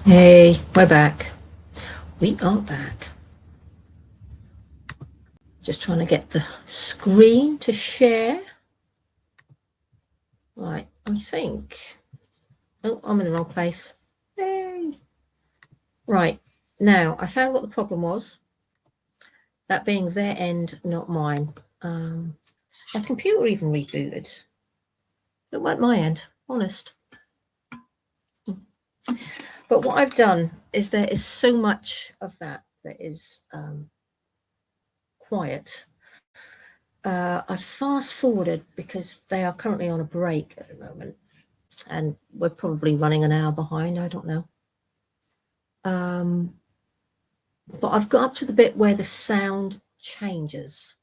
Hey, we're back. We are back. Just trying to get the screen to share. Right, I think. Oh, I'm in the wrong place. Hey. Right, now I found what the problem was. That being their end, not mine. My computer even rebooted. It weren't my end, honest. But what I've done is there is so much of that is quiet. I've fast forwarded because they are currently on a break at the moment, and we're probably running an hour behind. I don't know. But I've got up to the bit where the sound changes,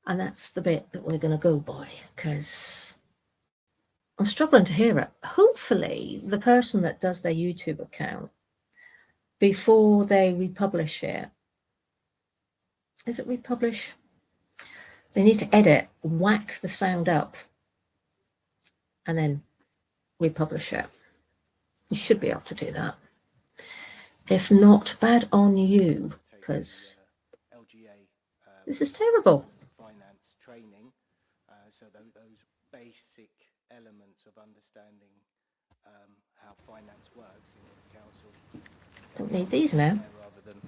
and that's the bit that we're going to go by because I'm struggling to hear it. Hopefully, the person that does their YouTube account, before they republish it, is it republish? They need to edit, whack the sound up, and then republish it. You should be able to do that. If not, bad on you, because this is terrible. Finance training, so those basic elements of understanding how finance works in the council. Don't need these now. Rather than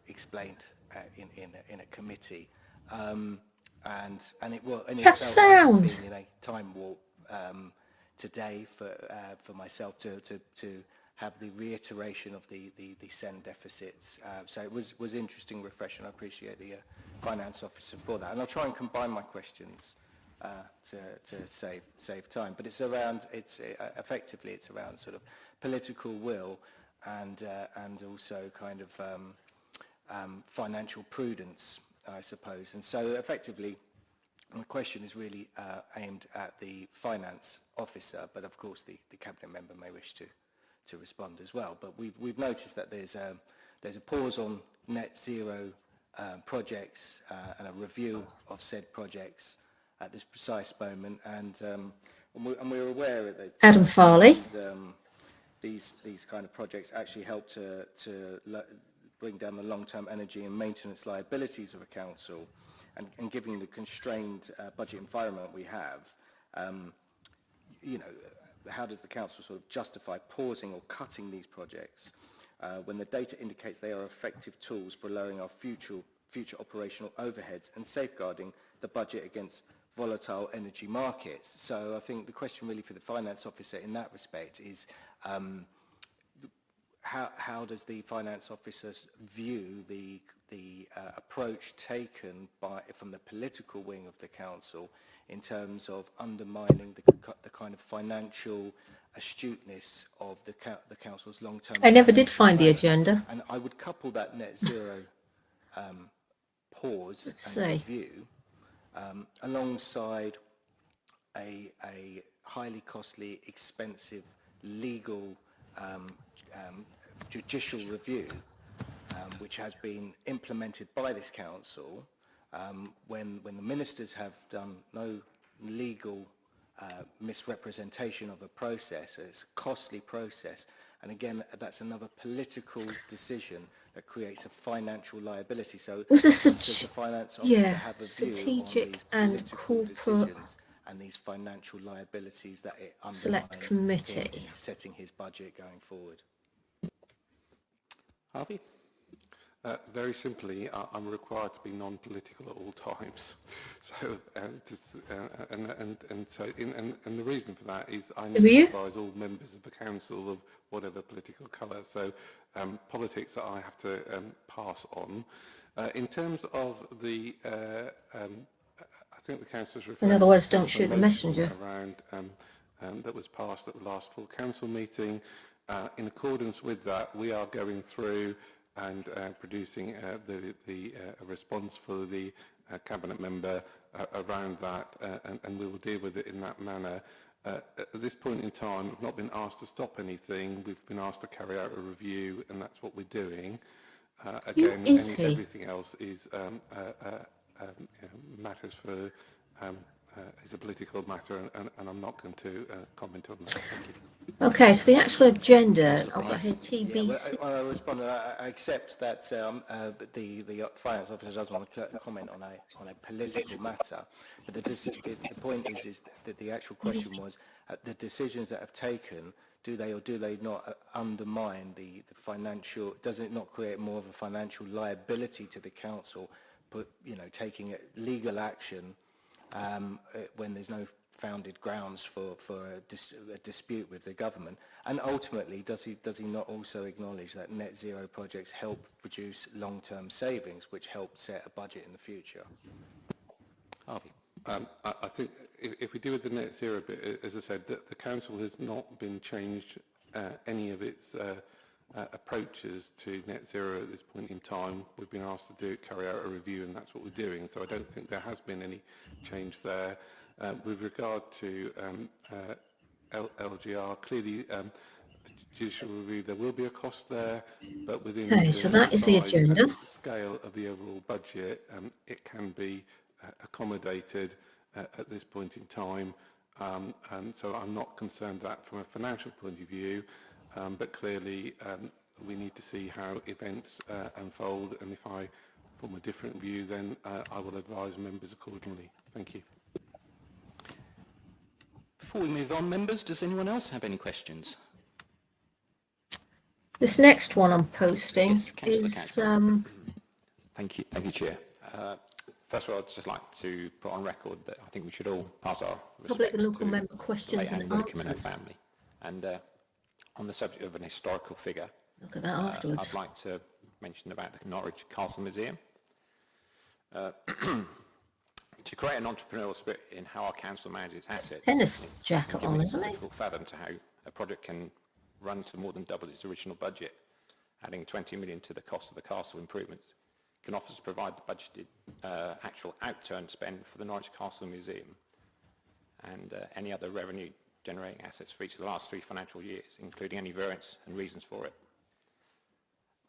explained in a committee, and it will. And Have sound. Being in a time warp today for myself to have the reiteration of the SEND deficits. So it was interesting, refreshing. I appreciate the finance officer for that, and I'll try and combine my questions to save time. But it's around effectively it's around sort of political will and also kind of financial prudence, I suppose. And so effectively, my question is really aimed at the finance officer, but of course the cabinet member may wish to respond as well. But we've noticed that there's a pause on net zero projects and a review of said projects at this precise moment, and we're aware that Adam Farley. These kind of projects actually help to bring down the long-term energy and maintenance liabilities of a council, and given the constrained budget environment we have, how does the council sort of justify pausing or cutting these projects when the data indicates they are effective tools for lowering our future operational overheads and safeguarding the budget against volatile energy markets? So I think the question really for the finance officer in that respect is how does the finance officer view the approach taken from the political wing of the council in terms of undermining the kind of financial astuteness of the council's long-term. I never did find the agenda. And I would couple that net zero pause and review alongside a highly costly, expensive legal judicial review, which has been implemented by this council when the ministers have done no legal misrepresentation of a process. It's a costly process, and again, that's another political decision that creates a financial liability. So was does the finance officer have a strategic view on these and corporate corporate decisions and these financial liabilities that it select undermines committee in setting his budget going forward? Harvey? Very simply, I'm required to be non-political at all times. So, and the reason for that is I need to advise all members of the council of whatever political colour. So, politics that I have to pass on. In terms of the, I think the councillors referred. In other words, don't shoot the messenger. Around that was passed at the last full council meeting. In accordance with that, we are going through and producing a response for the cabinet member around that, and we will deal with it in that manner. At this point in time, we've not been asked to stop anything. We've been asked to carry out a review, and that's what we're doing. Again, everything else is matters for is a political matter, and I'm not going to comment on that. Thank you. Okay, so the actual agenda, I've got here Yeah, well, TBC. I'll respond. I accept that the finance officer does want to comment on a political matter, but the point is that the actual question was the decisions that have taken. Do they or do they not undermine the financial? Does it not create more of a financial liability to the council, but taking legal action when there's no founded grounds for a dispute with the government? And ultimately, does he not also acknowledge that net zero projects help produce long-term savings, which help set a budget in the future? Harvey. I think if we deal with the net zero bit, as I said, the council has not been changed any of its approaches to net zero at this point in time. We've been asked to carry out a review, and that's what we're doing. So I don't think there has been any change there. With regard to LGR, clearly judicial review, there will be a cost there, but within Okay, so that is the size agenda. and scale of the overall budget, it can be accommodated at this point in time. And so I'm not concerned that from a financial point of view, but clearly we need to see how events unfold, and if I form a different view, then I will advise members accordingly. Thank you. Before we move on, members, does anyone else have any questions? This next one I'm posting Yes, Councillor is Catsman. Thank you, Chair. First of all, I'd just like to put on record that I think we should all pass our public respects and local to member the questions late and Annie Widdicombe and her answers. family. And on the subject of an historical figure, Look at that afterwards. I'd like to mention about the Norwich Castle Museum. To create an entrepreneurial spirit in how our council manages its assets, Tennis it's jacket given on, it's isn't it? difficult to fathom to how a project can run to more than double its original budget, adding 20 million to the cost of the castle improvements. Can officers provide the budgeted actual outturn spend for the Norwich Castle Museum and any other revenue generating assets for each of the last 3 financial years, including any variance and reasons for it?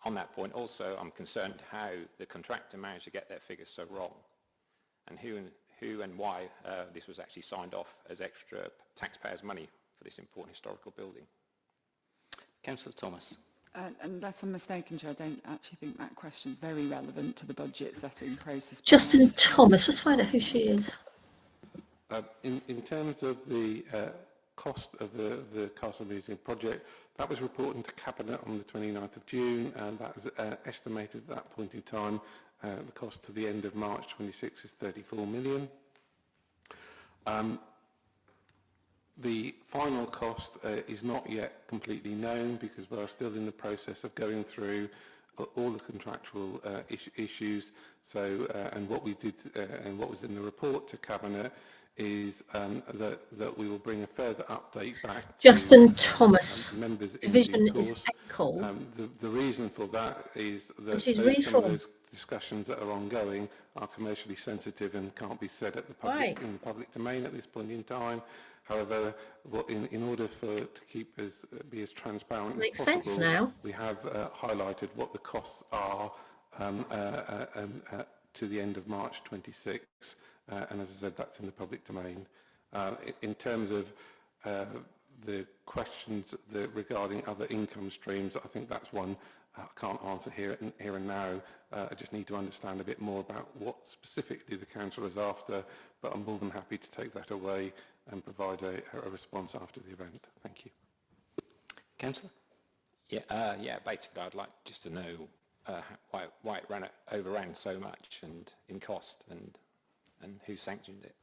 On that point also, I'm concerned how the contractor managed to get their figures so wrong, and who and why this was actually signed off as extra taxpayers' money for this important historical building. Councillor Thomas. Unless I'm mistaken, Chair, I don't actually think that question is very relevant to the budget setting process. Justin Thomas, let's find out who she is. In terms of the cost of the Castle Museum project, that was reported to Cabinet on the 29th of June, and that was estimated at that point in time. The cost to the end of March 26 is 34 million. The final cost is not yet completely known because we are still in the process of going through all the contractual issues. So, and what we did and what was in the report to Cabinet is that we will bring a further update back. Justin to, Thomas. members in Division due is course. ECHO. The reason for that is that she's some of reformed. those discussions that are ongoing are commercially sensitive and can't be said at the public, Right. in the public domain at this point in time. However, in order to be as transparent Makes as possible, sense now. we have highlighted what the costs are to the end of March 26, and as I said, that's in the public domain. In terms of the questions regarding other income streams, I think that's one I can't answer here and now. I just need to understand a bit more about what specifically the council is after, but I'm more than happy to take that away and provide a response after the event. Thank you. Councillor? Yeah, basically I'd like just to know why it overran so much and in cost and who sanctioned it,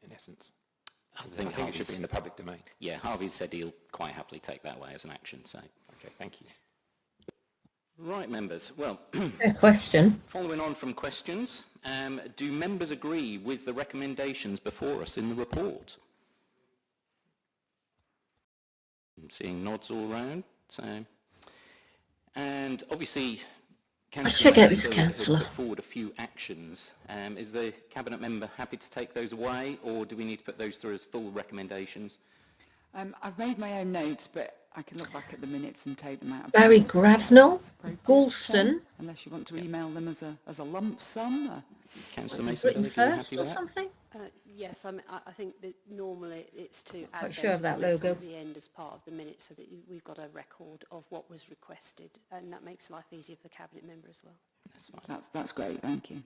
in essence. I think it should be in the public domain. Yeah, Harvey said he'll quite happily take that away as an action, so. Okay, thank you. Right, members. Well, Fair question. following on from questions, do members agree with the recommendations before us in the report? I'm seeing nods all round, so. And obviously, check out this has councillor. put forward a few actions. Is the Cabinet member happy to take those away, or do we need to put those through as full recommendations? I've made my own notes, but I can look back at the minutes and take them out. Barry Gravenel, That's appropriate, Galston. Unless you want to email them as a lump sum. Councillor Britain Mason, are you first happy or with that? something? Yes, I think that normally it's to add Quite sure those of that points logo. at the end as part of the minutes so that we've got a record of what was requested, and that makes life easier for the Cabinet member as well. That's fine. That's great, thank you.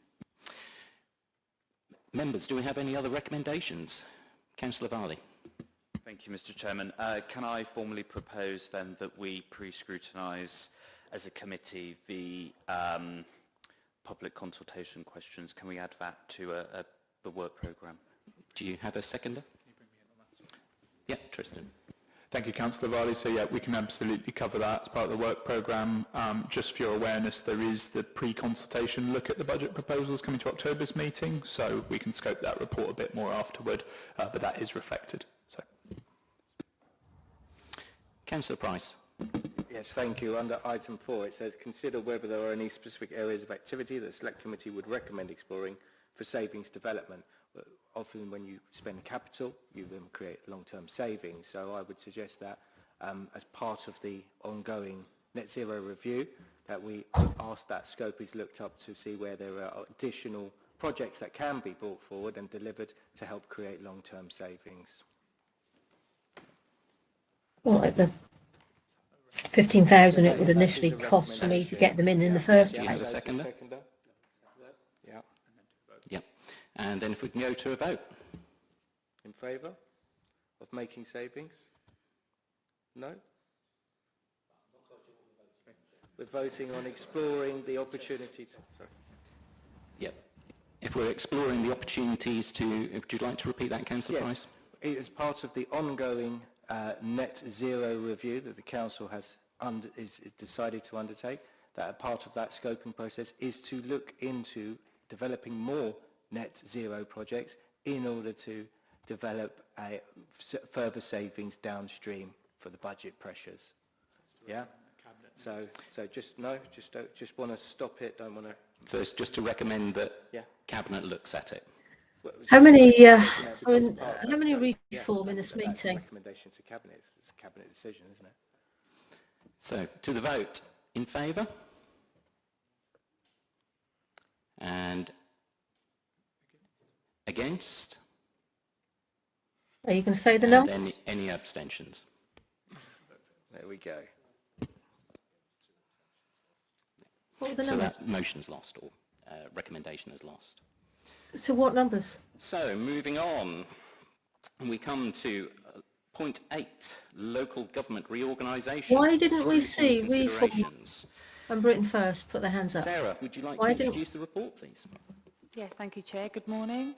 Members, do we have any other recommendations? Councillor Varley. Thank you, Mr. Chairman. Can I formally propose then that we pre-scrutinise as a committee the public consultation questions? Can we add that to the work programme? Do you have a seconder? Yeah, Tristan. Thank you, Councillor Varley. So yeah, we can absolutely cover that as part of the work programme. Just for your awareness, there is the pre-consultation look at the budget proposals coming to October's meeting, so we can scope that report a bit more afterward, but that is reflected. So. Councillor Price. Yes, thank you. Under item 4, it says, consider whether there are any specific areas of activity that the Select Committee would recommend exploring for savings development. Often when you spend capital, you then create long-term savings. So I would suggest that as part of the ongoing net zero review, that we ask that scope is looked up to see where there are additional projects that can be brought forward and delivered to help create long-term savings. Well, like the 15,000 it would initially cost for me to get them in the first Do you have a place. seconder? Yeah. Yeah. And then if we can go to a vote. In favour of making savings? No? We're voting on exploring the opportunity to... Sorry. Yeah. If we're exploring the opportunities to... Would you like to repeat that, Councillor Price? Yes, it is part of the ongoing net zero review that the Council has is decided to undertake. That a part of that scoping process is to look into developing more net zero projects in order to develop further savings downstream for the budget pressures. Yeah. So just want to stop it. Don't want to. So it's just to recommend that Yeah. Cabinet looks at it. How many Because how it's part of that many scope. reform in this That's a meeting? recommendation to Cabinet. It's a Cabinet decision, isn't it? So to the vote. In favour? And against? Are you going to say the And numbers? any abstentions? There we go. What were the So numbers? that motion's lost, or recommendation is lost. To what numbers? So moving on, we come to point 8, local government reorganisation. Why didn't we see Scrutiny reform? considerations. And Britain First, put their hands up. Sarah, would you like Why to didn't- introduce the report, please? Yes, thank you, Chair. Good morning.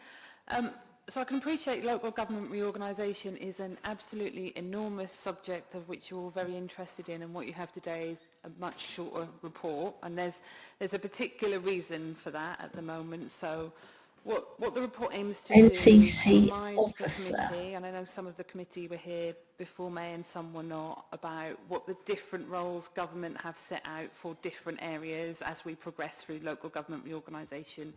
So I can appreciate local government reorganisation is an absolutely enormous subject of which you're all very interested in, and what you have today is a much shorter report, and there's a particular reason for that at the moment. So what the report aims to NCC do, remind officer. the committee, and I know some of the committee were here before May and some were not, about what the different roles government have set out for different areas as we progress through local government reorganisation.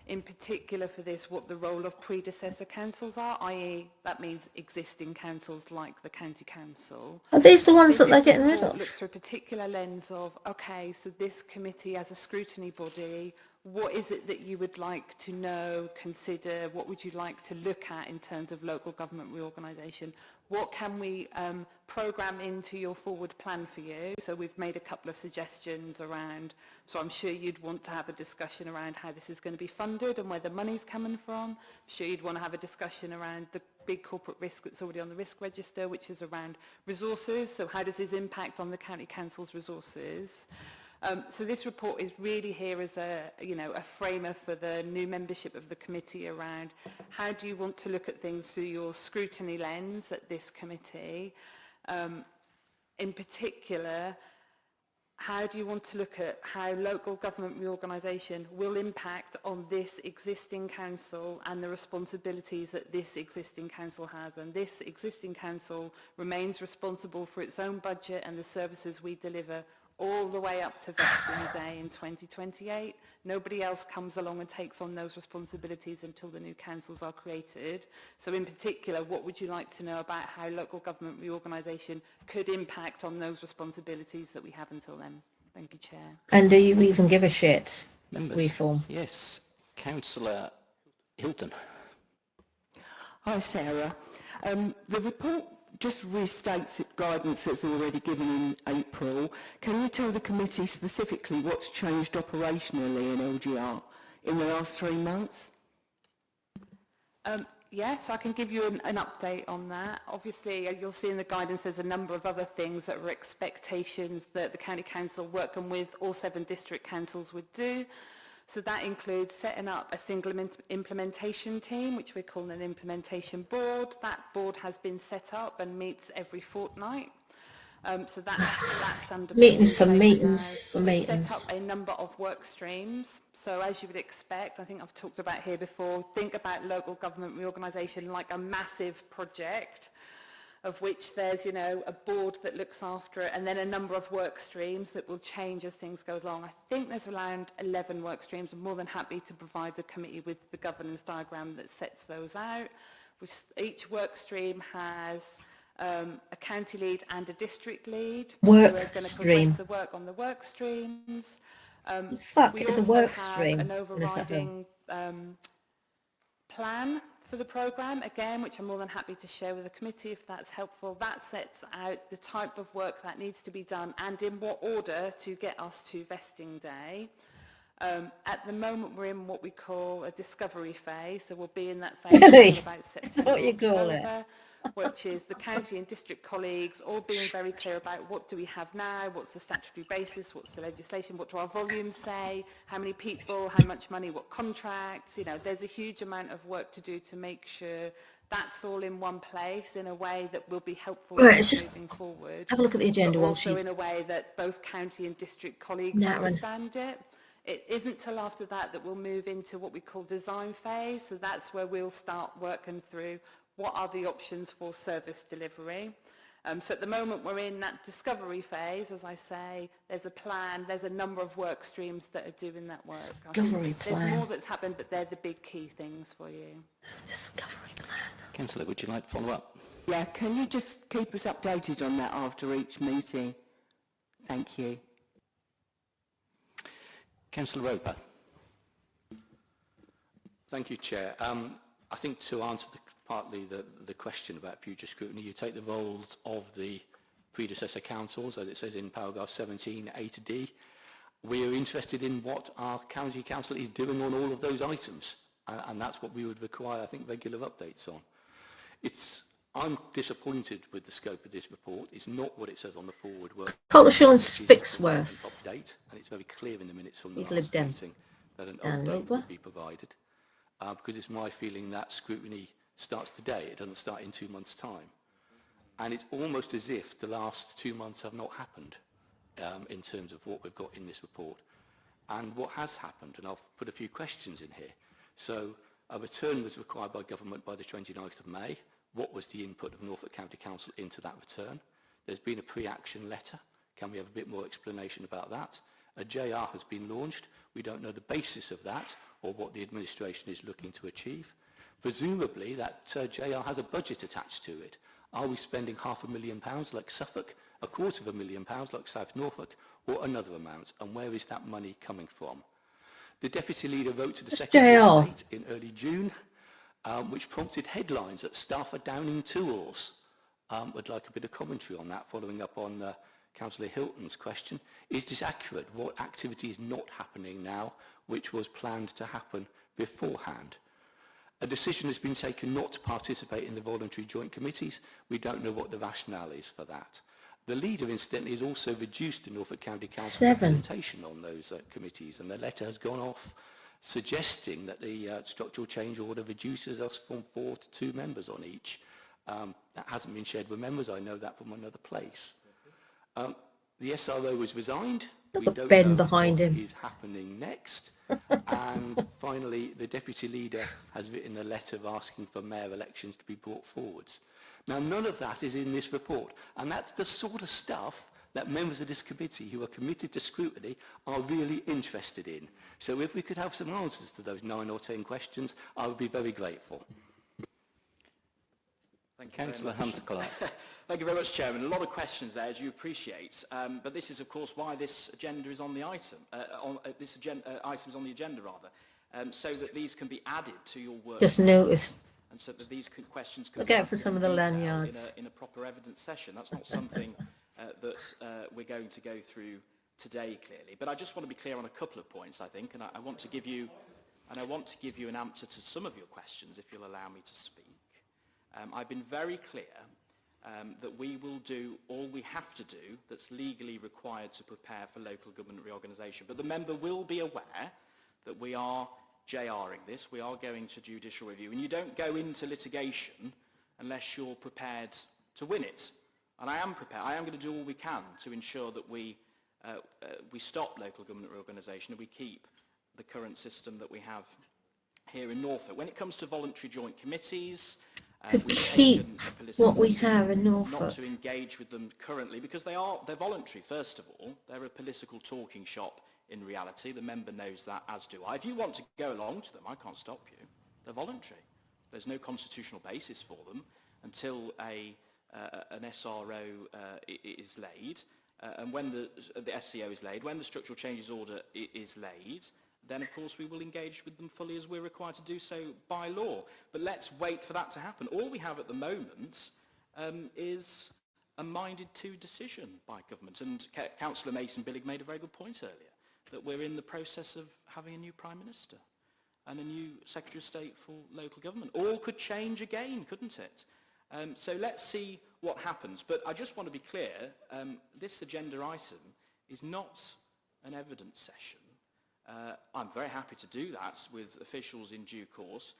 In particular for this, what the role of predecessor councils are, i.e. that means existing councils like the County Council. Are these the ones that This they're getting rid report of? looks through a particular lens of, okay, so this committee as a scrutiny body, what is it that you would like to know, consider, what would you like to look at in terms of local government reorganisation? What can we programme into your forward plan for you? So we've made a couple of suggestions around, so I'm sure you'd want to have a discussion around how this is going to be funded and where the money's coming from. I'm sure you'd want to have a discussion around the big corporate risk that's already on the risk register, which is around resources. So how does this impact on the County Council's resources? So this report is really here as a framer for the new membership of the committee around how do you want to look at things through your scrutiny lens at this committee. In particular, how do you want to look at how local government reorganisation will impact on this existing council and the responsibilities that this existing council has? And this existing council remains responsible for its own budget and the services we deliver all the way up to vesting day in 2028. Nobody else comes along and takes on those responsibilities until the new councils are created. So in particular, what would you like to know about how local government reorganisation could impact on those responsibilities that we have until then? Thank you, Chair. And do you even give a shit? Members? Reform. Yes. Councillor Hilton. Hi, Sarah. The report just restates the guidance that's already given in April. Can you tell the committee specifically what's changed operationally in LGR in the last 3 months? Yes, I can give you an update on that. Obviously, you'll see in the guidance there's a number of other things that are expectations that the County Council, working with all 7 district councils, would do. So that includes setting up a single implementation team, which we're calling an implementation board. That board has been set up and meets every fortnight. So that's under Meetings for place meetings for now. We've meetings. set up a number of work streams. So as you would expect, I think I've talked about here before, think about local government reorganisation like a massive project, of which there's, you know, a board that looks after it, and then a number of work streams that will change as things go along. I think there's around 11 work streams. I'm more than happy to provide the committee with the governance diagram that sets those out. Each work stream has a county lead and a district lead. Work who are going to stream. progress the work on the work streams. Fuck, We it's a also work have stream. an What does that mean? overriding plan for the programme, again, which I'm more than happy to share with the committee if that's helpful. That sets out the type of work that needs to be done and in what order to get us to vesting day. At the moment, we're in what we call a discovery phase, so we'll be in that phase Really? until about September, Is that what you call it? October, which is the county and district colleagues all being very clear about what do we have now, what's the statutory basis, what's the legislation, what do our volumes say, how many people, how much money, what contracts. You know, there's a huge amount of work to do to make sure that's all in one place in a way that will be helpful Right, it's just- moving forward. Have a look at the agenda But while also she's... in a way that both county and district colleagues Naren. understand it. It isn't till after that that we'll move into what we call design phase. So that's where we'll start working through what are the options for service delivery. So at the moment we're in that discovery phase, as I say, there's a plan, there's a number of work streams that are doing that work. I think Discovery There's plan. more that's happened, but they're the big key things for you. Discovery plan. Councillor, would you like to follow up? Yeah, can you just keep us updated on that after each meeting? Thank you. Councillor Roper. Thank you, Chair. I think to answer partly the question about future scrutiny, you take the roles of the predecessor councils, as it says in paragraph 17, A to D. We are interested in what our county council is doing on all of those items, and that's what we would require, I think, regular updates on. I'm disappointed with the scope of this report. It's not what it says on the forward work. Culture Sean It is a Spixworth. update, and it's very clear in the minutes from the He's last Lib Dem. meeting that an Dan update Roper. will be provided. Because it's my feeling that scrutiny starts today. It doesn't start in 2 months' time. And it's almost as if the last 2 months have not happened in terms of what we've got in this report. And what has happened, and I'll put a few questions in here. So a return was required by government by the 29th of May. What was the input of Norfolk County Council into that return? There's been a pre-action letter. Can we have a bit more explanation about that? A JR has been launched. We don't know the basis of that or what the administration is looking to achieve. Presumably that JR has a budget attached to it. Are we spending £500,000 like Suffolk, £250,000 like South Norfolk, or another amount? And where is that money coming from? The Deputy Leader wrote to the Secretary of State in early June, which prompted headlines that staff are downing tools. Would like a bit of commentary on that, following up on Councillor Hilton's question. Is this accurate? What activity is not happening now, which was planned to happen beforehand? A decision has been taken not to participate in the voluntary joint committees. We don't know what the rationale is for that. The leader, incidentally, has also reduced the Norfolk County Council representation on those committees, and the letter has gone off suggesting that the structural change order reduces us from 4 to 2 members on each. That hasn't been shared with members. I know that from another place. The SRO has resigned. We don't Ben know behind what him. is happening next. And finally, the Deputy Leader has written a letter asking for mayor elections to be brought forwards. Now, none of that is in this report, and that's the sort of stuff that members of this committee who are committed to scrutiny are really interested in. So if we could have some answers to those 9 or 10 questions, I would be very grateful. Thank you Councillor Hunter-Clark. Thank you very much, Chairman. A lot of questions there, as you appreciate. But this is, of course, why this agenda is on the item. Item is on the agenda, rather, so that these can be added to your work. Just noticed. and so that these questions can Look be out for answered some in of the detail lanyards. in a proper evidence session. That's not something that we're going to go through today, clearly. But I just want to be clear on a couple of points, I think, and I want to give you an answer to some of your questions, if you'll allow me to speak. I've been very clear that we will do all we have to do that's legally required to prepare for local government reorganisation. But the member will be aware that we are JRing this, we are going to judicial review, and you don't go into litigation unless you're prepared to win it. And I am prepared. I am going to do all we can to ensure that we stop local government reorganisation and we keep the current system that we have here in Norfolk. When it comes to voluntary joint committees, Could we've keep taken a political what we decision have in not Norfolk. to engage with them currently because they're voluntary, first of all. They're a political talking shop in reality. The member knows that, as do I. If you want to go along to them, I can't stop you. They're voluntary. There's no constitutional basis for them until an SRO is laid. And when the SCO is laid, when the structural changes order is laid, then of course we will engage with them fully as we're required to do so by law. But let's wait for that to happen. All we have at the moment is a minded-to decision by government. And Councillor Mason-Billig made a very good point earlier, that we're in the process of having a new Prime Minister and a new Secretary of State for local government. All could change again, couldn't it? So let's see what happens. But I just want to be clear, this agenda item is not an evidence session. I'm very happy to do that with officials in due course.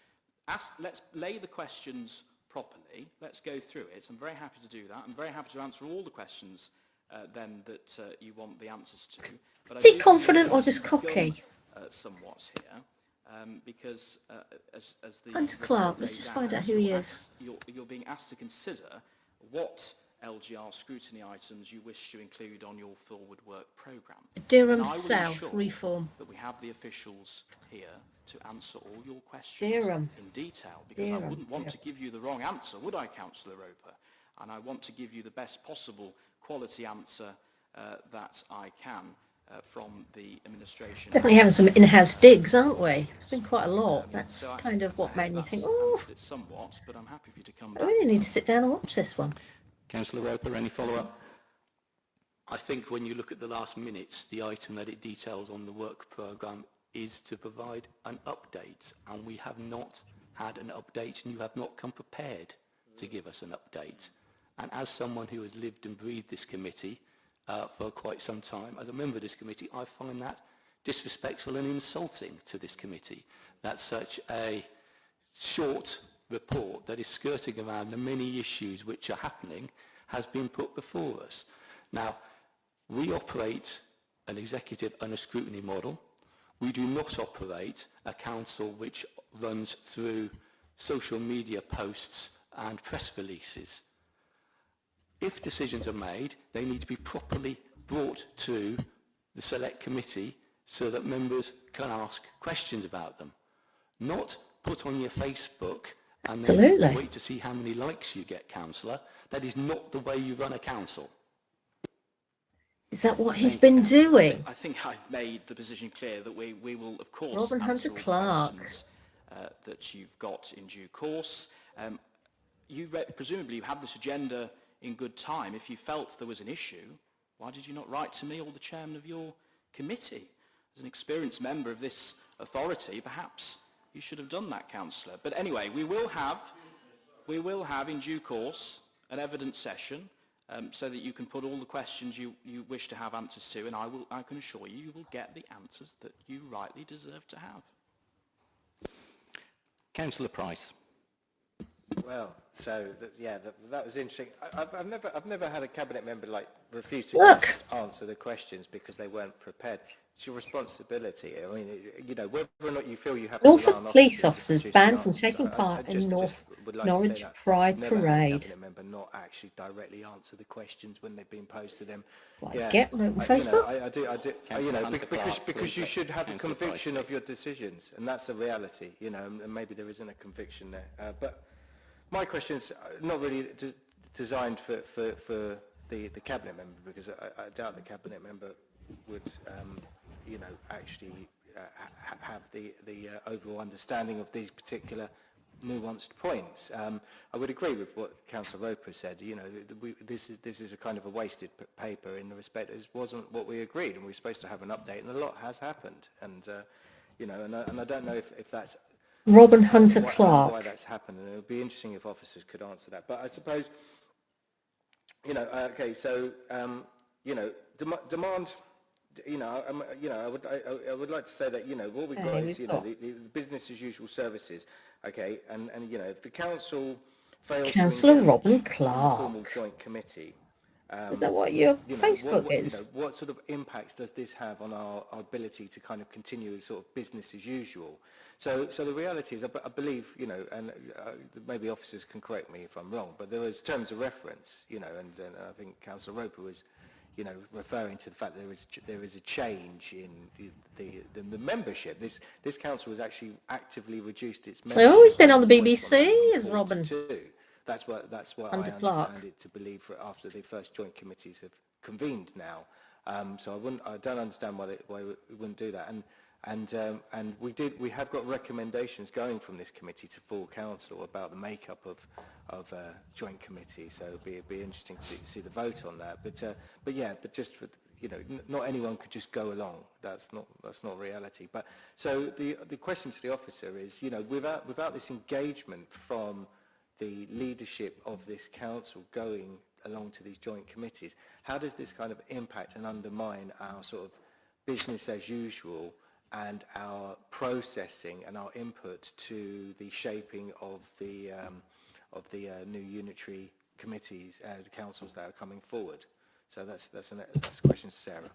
Let's lay the questions properly. Let's go through it. I'm very happy to do that. I'm very happy to answer all the questions then that you want the answers to. But Is he confident or just cocky? Somewhat here. Because as the Hunter Clark, let's just find out who he is. You're being asked to consider what LGR scrutiny items you wish to include on your forward work programme. Durham South reform. That we have the officials here to answer all your questions Durham. in detail, because I wouldn't want to give you the wrong answer, would I, Councillor Roper? And I want to give you the best possible quality answer that I can from the administration. Definitely having some in-house digs, aren't we? It's been quite a lot. That's So kind of what made me that's think, oh, answered it somewhat, but I'm happy for you to come I back. really need to sit down and watch this one. Councillor Roper, any follow-up? I think when you look at the last minutes, the item that it details on the work programme is to provide an update, and we have not had an update, and you have not come prepared to give us an update. And as someone who has lived and breathed this committee for quite some time, as a member of this committee, I find that disrespectful and insulting to this committee, that such a short report that is skirting around the many issues which are happening has been put before us. Now, we operate an executive and a scrutiny model. We do not operate a council which runs through social media posts and press releases. If decisions are made, they need to be properly brought to the select committee so that members can ask questions about them. Not put on your Facebook and then wait to see how many likes you get, councillor. That is not the way you run a council. Is that what he's been doing? I think I've made the position clear that we will, of course, Robin answer Hunter all the Clark. questions that you've got in due course. Presumably you had this agenda in good time. If you felt there was an issue, why did you not write to me or the chairman of your committee? As an experienced member of this authority, perhaps you should have done that, councillor. But anyway, we will have in due course an evidence session so that you can put all the questions you wish to have answers to, and I can assure you, you will get the answers that you rightly deserve to have. Councillor Price. Well, so that was interesting. I've never had a cabinet member refuse to answer the questions because they weren't prepared. It's your responsibility. I mean, whether or not you feel you have Norfolk to police officers banned from taking part in Norwich Pride Never had a Parade. cabinet member not actually directly answer the questions when they've been posed to them. Well, get on Facebook. I do. Because you should have a conviction of your decisions, and that's the reality. And maybe there isn't a conviction there. But my question's not really designed for the cabinet member, because I doubt the cabinet member would actually have the overall understanding of these particular nuanced points. I would agree with what Councillor Roper said. You know, this is a kind of a wasted paper in the respect it wasn't what we agreed, and we were supposed to have an update, and a lot has happened. And you know, and I don't know if that's Robin Hunter why Clark. that's happened, and it would be interesting if officers could answer that. But I suppose, you know, okay, so you know, demand. You know, I would like to say that, you know, what we've got is, you know, the business as usual services, okay, and you know, if the council fails Councillor to engage Robin in a Clark. formal joint committee, Is that what your you know, Facebook is? You know, what sort of impacts does this have on our ability to kind of continue as sort of business as usual? So the reality is, I believe, you know, and maybe officers can correct me if I'm wrong, but there is terms of reference, you know, and I think Councillor Roper was, you know, referring to the fact that there is a change in the membership. This council has actually actively reduced its membership. They've always been on the by BBC, 104 as Robin. to 2. That's what I Under Clark. understand it to believe after the first joint committees have convened now. So I don't understand why we wouldn't do that. And we have got recommendations going from this committee to full council about the makeup of joint committee. So it'd be interesting to see the vote on that. But yeah, but just for, you know, not anyone could just go along. That's not reality. But so the question to the officer is, you know, without this engagement from the leadership of this council going along to these joint committees, how does this kind of impact and undermine our sort of business as usual and our processing and our input to the shaping of the new unitary committees, councils that are coming forward? So that's a question to Sarah.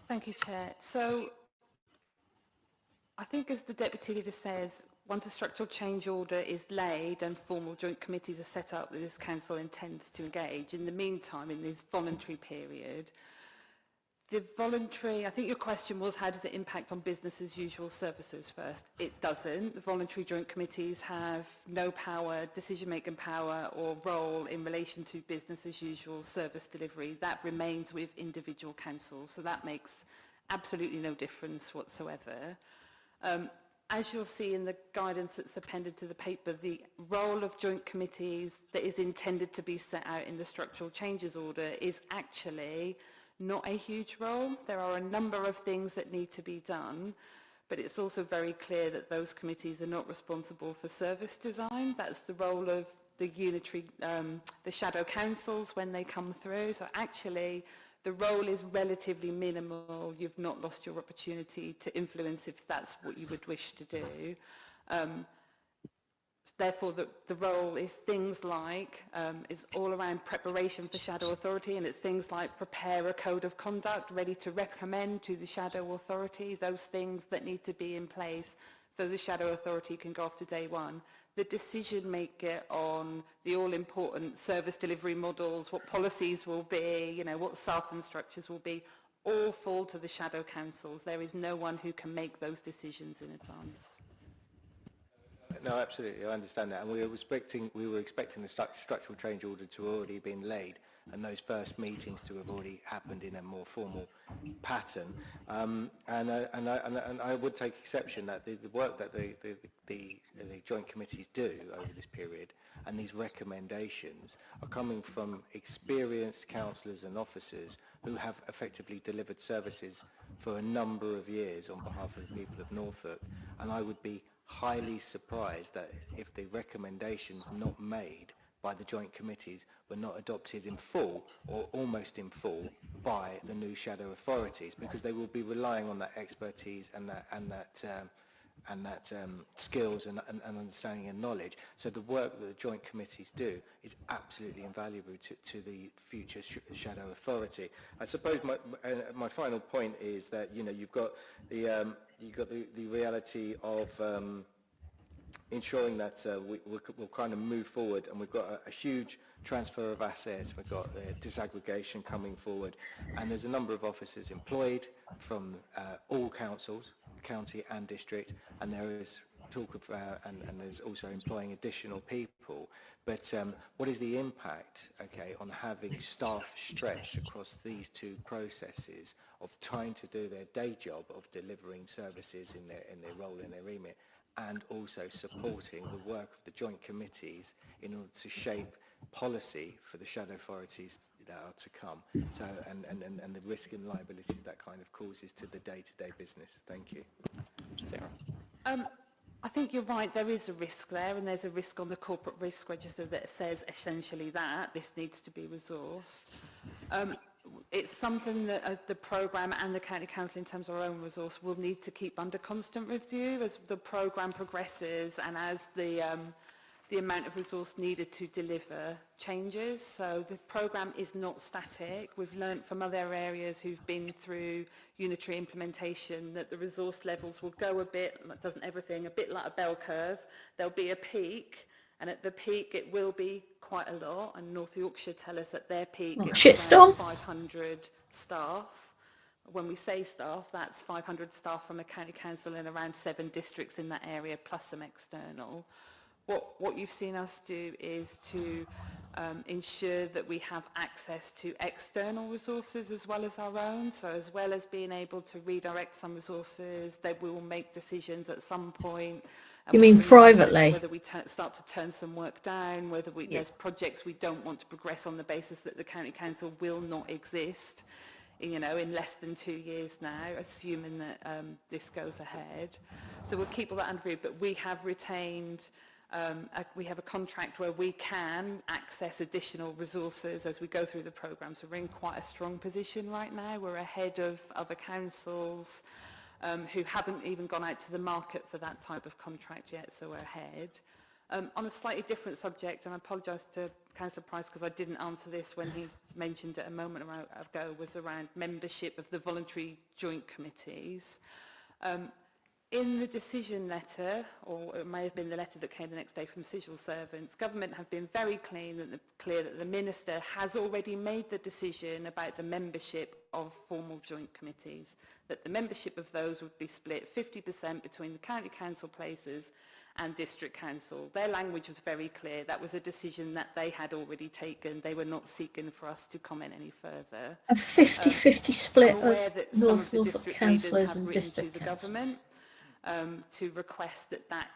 Thank you, Chair. So I think, as the Deputy Leader says, once a structural change order is laid and formal joint committees are set up that this council intends to engage, in the meantime, in this voluntary period, I think your question was, how does it impact on business as usual services first? It doesn't. The voluntary joint committees have no power, decision-making power or role in relation to business as usual service delivery. That remains with individual councils, so that makes absolutely no difference whatsoever. As you'll see in the guidance that's appended to the paper, the role of joint committees that is intended to be set out in the structural changes order is actually not a huge role. There are a number of things that need to be done, but it's also very clear that those committees are not responsible for service design. That's the role of the unitary, the shadow councils when they come through. So actually, the role is relatively minimal. You've not lost your opportunity to influence if that's what you would wish to do. Therefore, the role is things like, is all around preparation for shadow authority, and it's things like prepare a code of conduct ready to recommend to the shadow authority, those things that need to be in place so the shadow authority can go off to day one. The decision maker on the all-important service delivery models, what policies will be, you know, what staffing structures will be, all fall to the shadow councils. There is no one who can make those decisions in advance. No, absolutely, I understand that, and we were expecting the structural change order to already been laid, and those first meetings to have already happened in a more formal pattern. And I would take exception that the work that the joint committees do over this period and these recommendations are coming from experienced councillors and officers who have effectively delivered services for a number of years on behalf of the people of Norfolk, and I would be highly surprised that if the recommendations not made by the joint committees were not adopted in full or almost in full by the new shadow authorities, because they will be relying on that expertise and that skills and understanding and knowledge. So the work that the joint committees do is absolutely invaluable to the future shadow authority. I suppose my final point is that, you know, you've got the reality of ensuring that we'll kind of move forward, and we've got a huge transfer of assets. We've got disaggregation coming forward, and there's a number of officers employed from all councils, county and district, and there is talk of, and there's also employing additional people, but what is the impact, okay, on having staff stretched across these two processes of trying to do their day job of delivering services in their role, in their remit, and also supporting the work of the joint committees in order to shape policy for the shadow authorities that are to come, so and the risk and liabilities that kind of causes to the day-to-day business. Thank you. Sarah. I think you're right, there is a risk there, and there's a risk on the corporate risk register that says essentially that this needs to be resourced. It's something that the programme and the County Council, in terms of our own resource, will need to keep under constant review as the programme progresses and as the amount of resource needed to deliver changes. So the programme is not static. We've learnt from other areas who've been through unitary implementation that the resource levels will go a bit, doesn't everything, a bit like a bell curve. There'll be a peak, and at the peak it will be quite a lot, and North Yorkshire tell us at their peak it's Shitstorm. 500 staff. When we say staff, that's 500 staff from a county council and around 7 districts in that area, plus some external. What you've seen us do is to ensure that we have access to external resources as well as our own. So as well as being able to redirect some resources, that we will make decisions at some point. You mean privately? Whether we start to turn some work down, whether there's projects we don't want to progress on the basis that the county council will not exist, you know, in less than 2 years now, assuming that this goes ahead. So we'll keep all that under review, but we have retained we have a contract where we can access additional resources as we go through the programme. So we're in quite a strong position right now. We're ahead of other councils who haven't even gone out to the market for that type of contract yet, so we're ahead. On a slightly different subject, and I apologise to Councillor Price because I didn't answer this when he mentioned it a moment ago, was around membership of the voluntary joint committees. In the decision letter, or it may have been the letter that came the next day from civil servants, government have been very clear that the minister has already made the decision about the membership of formal joint committees, that the membership of those would be split 50% between the county council places and district council. Their language was very clear. That was a decision that they had already taken. They were not seeking for us to comment any further. A 50-50 split I'm aware of that some of the Norfolk district councillors leaders have and written district to the councillors. government to request that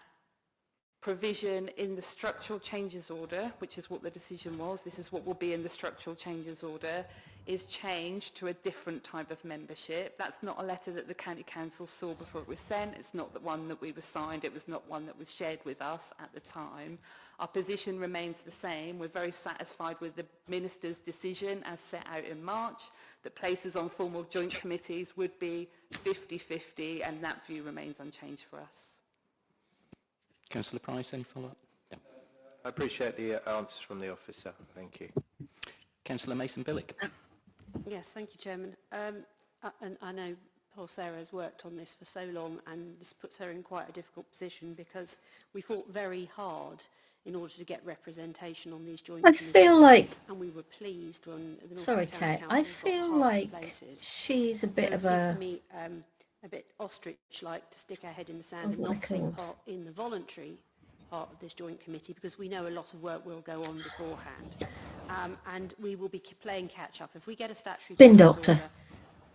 provision in the structural changes order, which is what the decision was, this is what will be in the structural changes order, is changed to a different type of membership. That's not a letter that the county council saw before it was sent. It's not the one that we were signed. It was not one that was shared with us at the time. Our position remains the same. We're very satisfied with the minister's decision as set out in March, that places on formal joint committees would be 50-50, and that view remains unchanged for us. Councillor Price, any follow-up? No. I appreciate the answers from the officer. Thank you. Councillor Mason-Billick. Yes, thank you, Chairman. And I know poor Sarah has worked on this for so long, and this puts her in quite a difficult position because we fought very hard in order to get representation on these joint committees. feel like... And we were pleased when the North Sorry, County Kate. Council I got feel half the like places. she's a bit So of it seems a... to me a bit ostrich-like to stick our head in the sand Oh, and what not they're take called. part in the voluntary part of this joint committee, because we know a lot of work will go on beforehand. And we will be playing catch-up. If we get a statutory Spin changes doctor.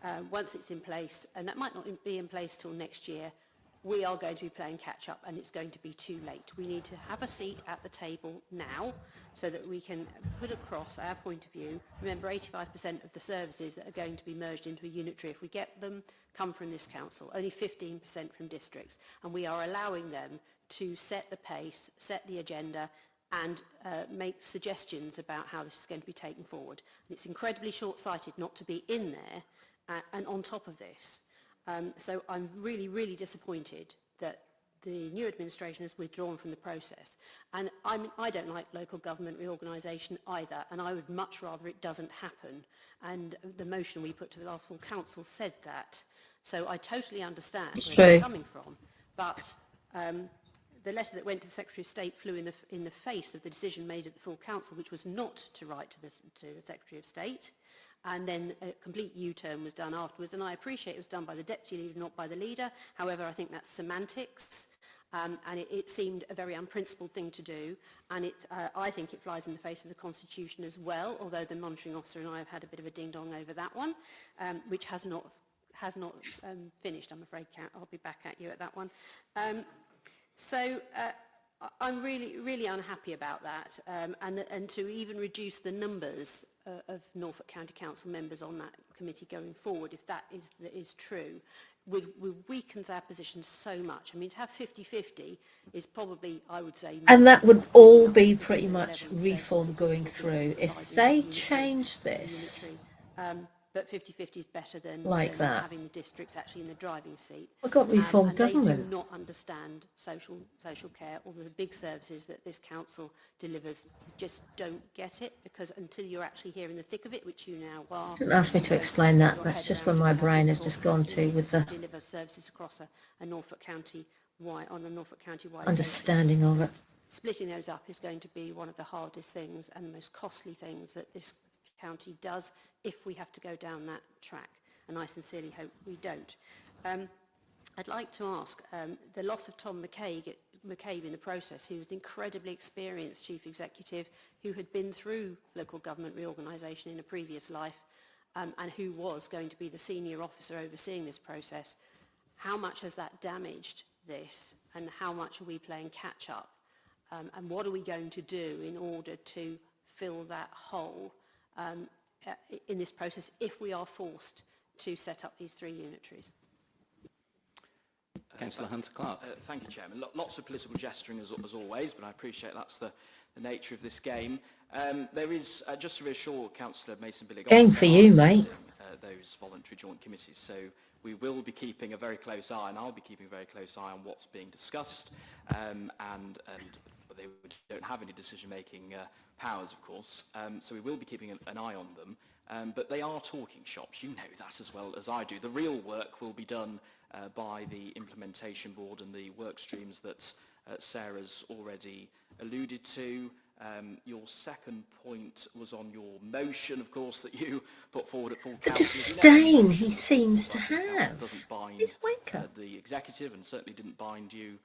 order, once it's in place, and that might not be in place till next year, we are going to be playing catch-up, and it's going to be too late. We need to have a seat at the table now so that we can put across our point of view. Remember, 85% of the services that are going to be merged into a unitary, if we get them, come from this council, only 15% from districts, and we are allowing them to set the pace, set the agenda, and make suggestions about how this is going to be taken forward. And it's incredibly short-sighted not to be in there and on top of this. So I'm really, really disappointed that the new administration has withdrawn from the process. And I don't like local government reorganisation either, and I would much rather it doesn't happen. And the motion we put to the last full council said that. So I totally understand where they're coming from. But the letter that went to the Secretary of State flew in the face of the decision made at the full council, which was not to write to the Secretary of State. And then a complete U-turn was done afterwards. And I appreciate it was done by the deputy leader, not by the leader. However, I think that's semantics. and it seemed a very unprincipled thing to do, and I think it flies in the face of the Constitution as well, although the monitoring officer and I have had a bit of a ding-dong over that one, which has not finished, I'm afraid. I'll be back at you at that one. I'm really unhappy about that, and to even reduce the numbers of Norfolk County Council members on that committee going forward, if that is true, weakens our position so much. I mean, to have 50-50 is probably, I would say... And that would all be pretty much reform going through. If they change this... but 50-50 is better than having the districts actually in the driving seat. We've got reform government. They do not understand social care or the big services that this council delivers. You just don't get it, because until you're actually here in the thick of it, which you now are... Don't ask me to explain that. That's just where my brain has just gone to with the deliver services across a Norfolk County wide understanding of it. Splitting those up is going to be one of the hardest things and the most costly things that this county does if we have to go down that track, and I sincerely hope we don't. I'd like to ask, the loss of Tom McCabe in the process, who was an incredibly experienced chief executive who had been through local government reorganisation in a previous life, and who was going to be the senior officer overseeing this process. How much has that damaged this, and how much are we playing catch up? And what are we going to do in order to fill that hole in this process if we are forced to set up these 3 unitaries? Councillor Hunter-Clark. Thank you, Chairman. Lots of political gesturing as always, but I appreciate that's the nature of this game. There is, just to reassure Councillor Mason-Billig... Game for you, mate. Those voluntary joint committees, so we will be keeping a very close eye, and I'll be keeping a very close eye on what's being discussed, and they don't have any decision-making powers, of course, so we will be keeping an eye on them, but they are talking shops. You know that as well as I do. The real work will be done by the implementation board and the work streams that Sarah's already alluded to. Your second point was on your motion, of course, that you put forward at full council. The disdain he seems to have. Doesn't bind the executive, and certainly didn't bind you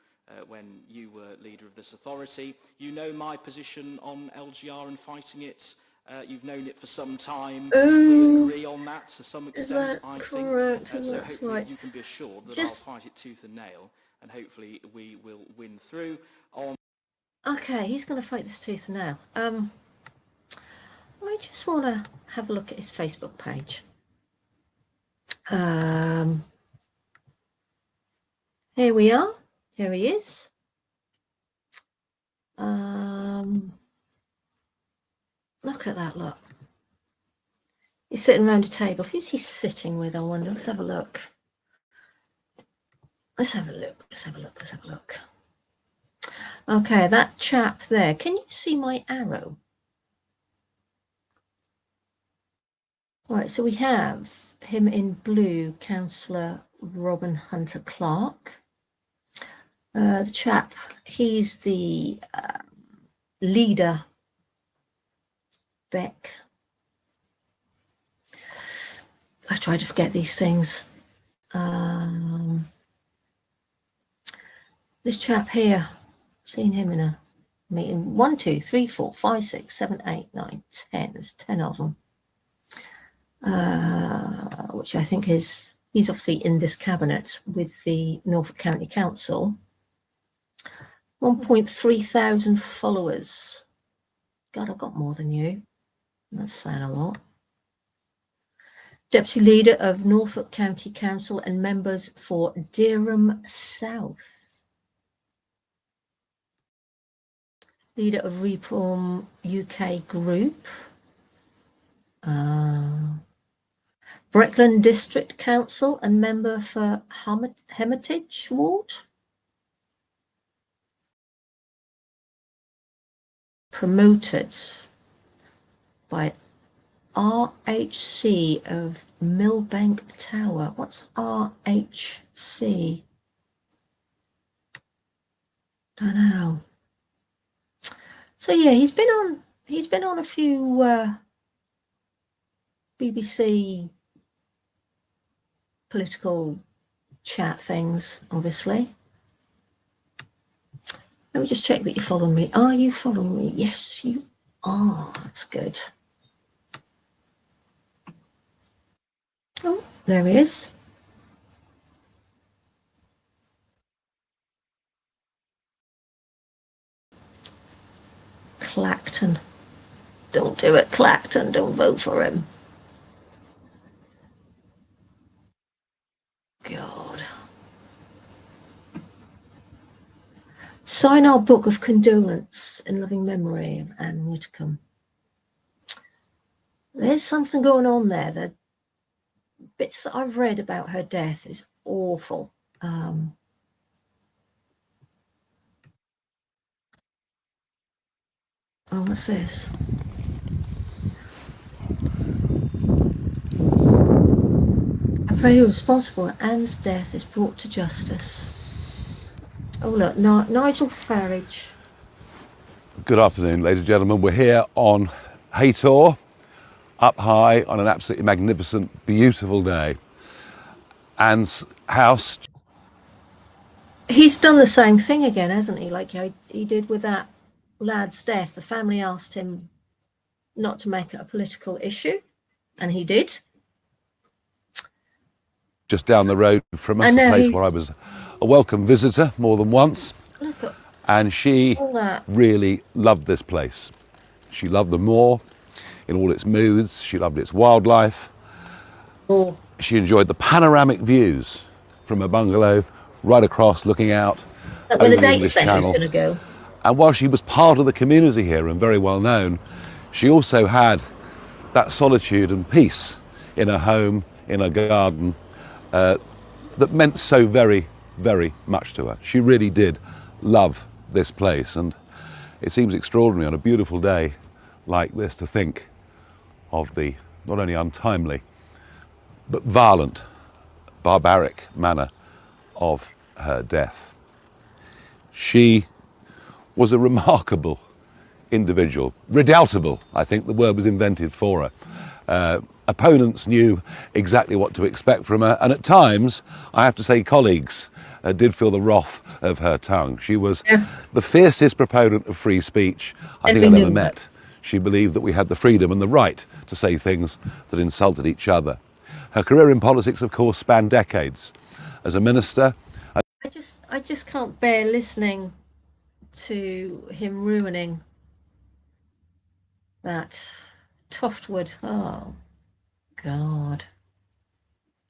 when you were leader of this authority. You know my position on LGR and fighting it. You've known it for some time. We agree on that to some extent, I think. So hopefully you can be assured that I'll fight it tooth and nail, and hopefully we will win through. Okay, he's going to fight this tooth and nail. I just want to have a look at his Facebook page. Here we are. Here he is. Look at that, look. He's sitting around a table. Who's he sitting with, I wonder? Let's have a look. Let's have a look. Okay, that chap there. Can you see my arrow? Right, so we have him in blue, Councillor Robin Hunter-Clark. The chap, he's the leader, Beck. I try to forget these things. This chap here, seen him in a meeting. 1, 2, 3, 4, 5, 6, 7, 8, 9, 10. There's 10 of them. Which I think he's obviously in this cabinet with the Norfolk County Council. 1.3 thousand followers. God, I've got more than you. That's saying a lot. Deputy Leader of Norfolk County Council and members for Dereham South. Leader of Reform UK Group. Breckland District Council and member for Hermitage Ward. Promoted by RHC of Millbank Tower. What's RHC? Don't know. So yeah, he's been on a few BBC political chat things, obviously. Let me just check that you're following me. Are you following me? Yes, you are. That's good. Oh, there he is. Clacton. Don't do it, Clacton. Don't vote for him. God. Sign our book of condolence in loving memory of Anne Whitcomb. There's something going on there. The bits that I've read about her death is awful. Oh, what's this? I pray you're responsible. Anne's death is brought to justice. Oh, look, Nigel Farage. Good afternoon, ladies and gentlemen. We're here on Haytor, up high on an absolutely magnificent, beautiful day. Anne's house. He's done the same thing again, hasn't he? Like he did with that lad's death. The family asked him not to make it a political issue, and he did. Just down the road from us, a place where I was a welcome visitor more than once. Look at and she all that. Really loved this place. She loved the moor in all its moods. She loved its wildlife. Oh. She enjoyed the panoramic views from a bungalow right across, looking out Where the over date English centre's Channel. going to go. And while she was part of the community here and very well known, she also had that solitude and peace in her home, in her garden, that meant so very, very much to her. She really did love this place, and it seems extraordinary on a beautiful day like this to think of the not only untimely but violent, barbaric manner of her death. She was a remarkable individual, redoubtable, I think the word was invented for her. Opponents knew exactly what to expect from her, and at times, I have to say, colleagues did feel the wrath of her tongue. She was the fiercest proponent of free speech I think I've ever met. She believed that we had the freedom and the right to say things that insulted each other. Her career in politics, of course, spanned decades. As a minister, I just can't bear listening to him ruining that Toftwood. Oh, God.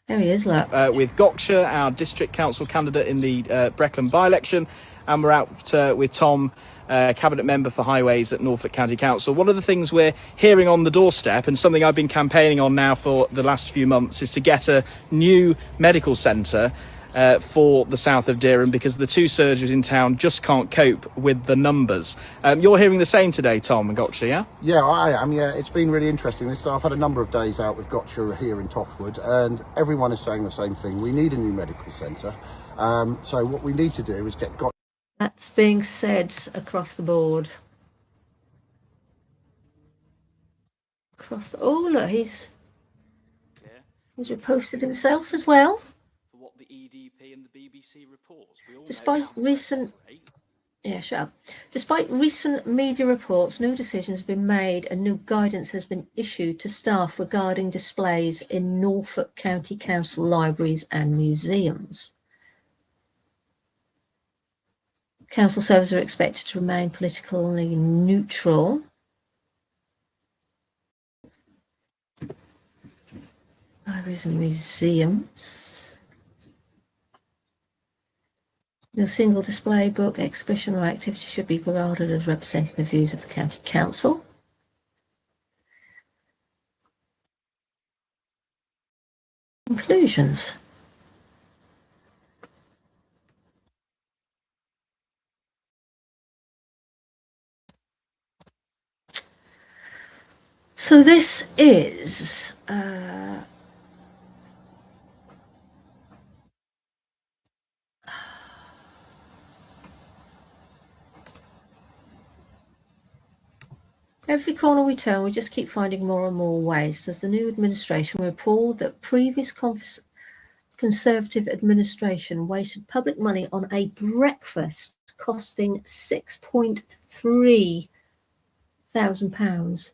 There he is, look. With Gokshire, our district council candidate in the Brecon by-election, and we're out with Tom, Cabinet Member for Highways at Norfolk County Council. One of the things we're hearing on the doorstep, and something I've been campaigning on now for the last few months, is to get a new medical centre for the south of Durham, because the two surgeries in town just can't cope with the numbers. You're hearing the same today, Tom and Gokshire, yeah? Yeah, I am. Yeah, it's been really interesting. I've had a number of days out with Gokshire here in Toftwood, and everyone is saying the same thing. We need a new medical centre. So what we need to do is get Gokshire. That's being said across the board. Oh, look, he's reposted himself as well. For what the EDP and the BBC reports. Despite recent media reports, new decisions have been made and new guidance has been issued to staff regarding displays in Norfolk County Council libraries and museums. Council services are expected to remain politically neutral. Libraries and museums. No single display, book, exhibition or activity should be regarded as representing the views of the County Council. Conclusions. So this is every corner we turn, we just keep finding more and more ways. Does the new administration report that previous Conservative administration wasted public money on a breakfast costing £6,300.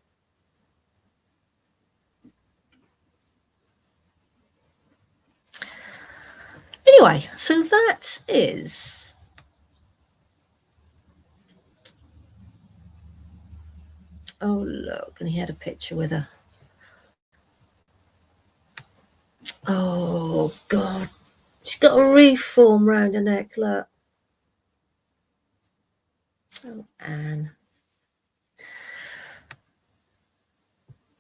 Anyway, so that is oh look, and he had a picture with her. Oh God, she's got a reef form round her neck, look. Oh, Anne.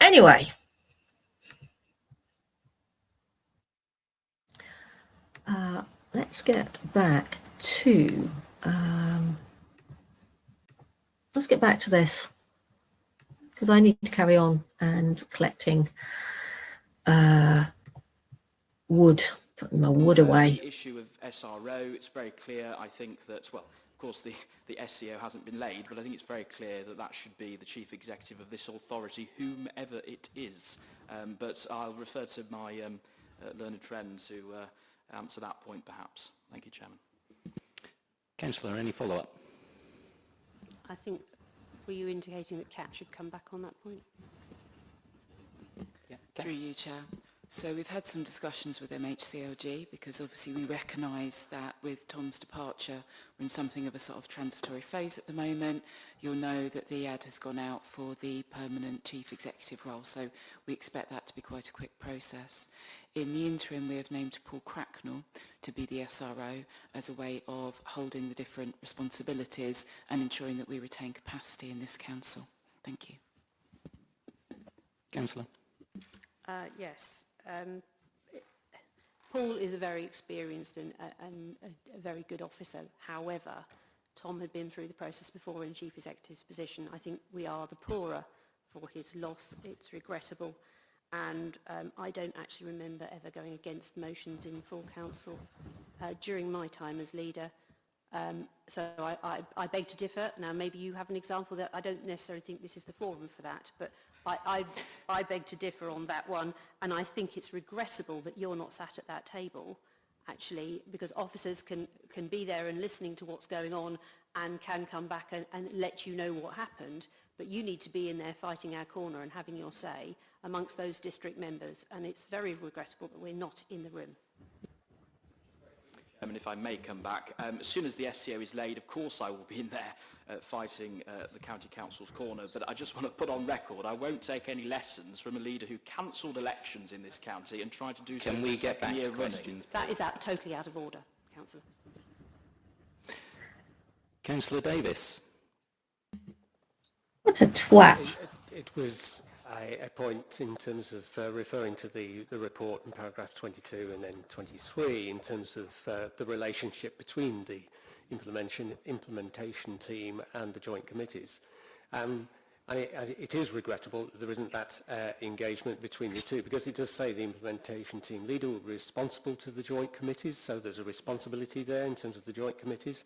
Anyway, let's get back to this, because I need to carry on and collecting wood, putting my wood away. The issue of SRO, it's very clear, I think that, well, of course the SCO hasn't been laid, but I think it's very clear that that should be the chief executive of this authority, whomever it is. But I'll refer to my learned friend to answer that point, perhaps. Thank you, Chairman. Councillor, any follow-up? I think, were you indicating that Kat should come back on that point? Yeah. Through you, Chair. So we've had some discussions with MHCLG because obviously we recognise that with Tom's departure we're in something of a sort of transitory phase at the moment. You'll know that the ad has gone out for the permanent chief executive role, so we expect that to be quite a quick process. In the interim, we have named Paul Cracknell to be the SRO as a way of holding the different responsibilities and ensuring that we retain capacity in this council. Thank you. Councillor. Yes. Paul is a very experienced and a very good officer. However, Tom had been through the process before in chief executive's position. I think we are the poorer for his loss. It's regrettable. And I don't actually remember ever going against motions in full council during my time as leader. So I beg to differ. Now, maybe you have an example that I don't necessarily think this is the forum for that, but I beg to differ on that one, and I think it's regrettable that you're not sat at that table, actually, because officers can be there and listening to what's going on and can come back and let you know what happened, but you need to be in there fighting our corner and having your say amongst those district members, and it's very regrettable that we're not in the room. And if I may come back, as soon as the SCO is laid, of course I will be in there fighting the County Council's corner, but I just want to put on record, I won't take any lessons from a leader who cancelled elections in this county and tried to do so for the second year running. That is totally out of order, Councillor. Councillor Davis. What a twat. It was a point in terms of referring to the report in paragraph 22 and then 23 in terms of the relationship between the implementation team and the joint committees. And it is regrettable that there isn't that engagement between the two, because it does say the implementation team leader will be responsible to the joint committees, so there's a responsibility there in terms of the joint committees.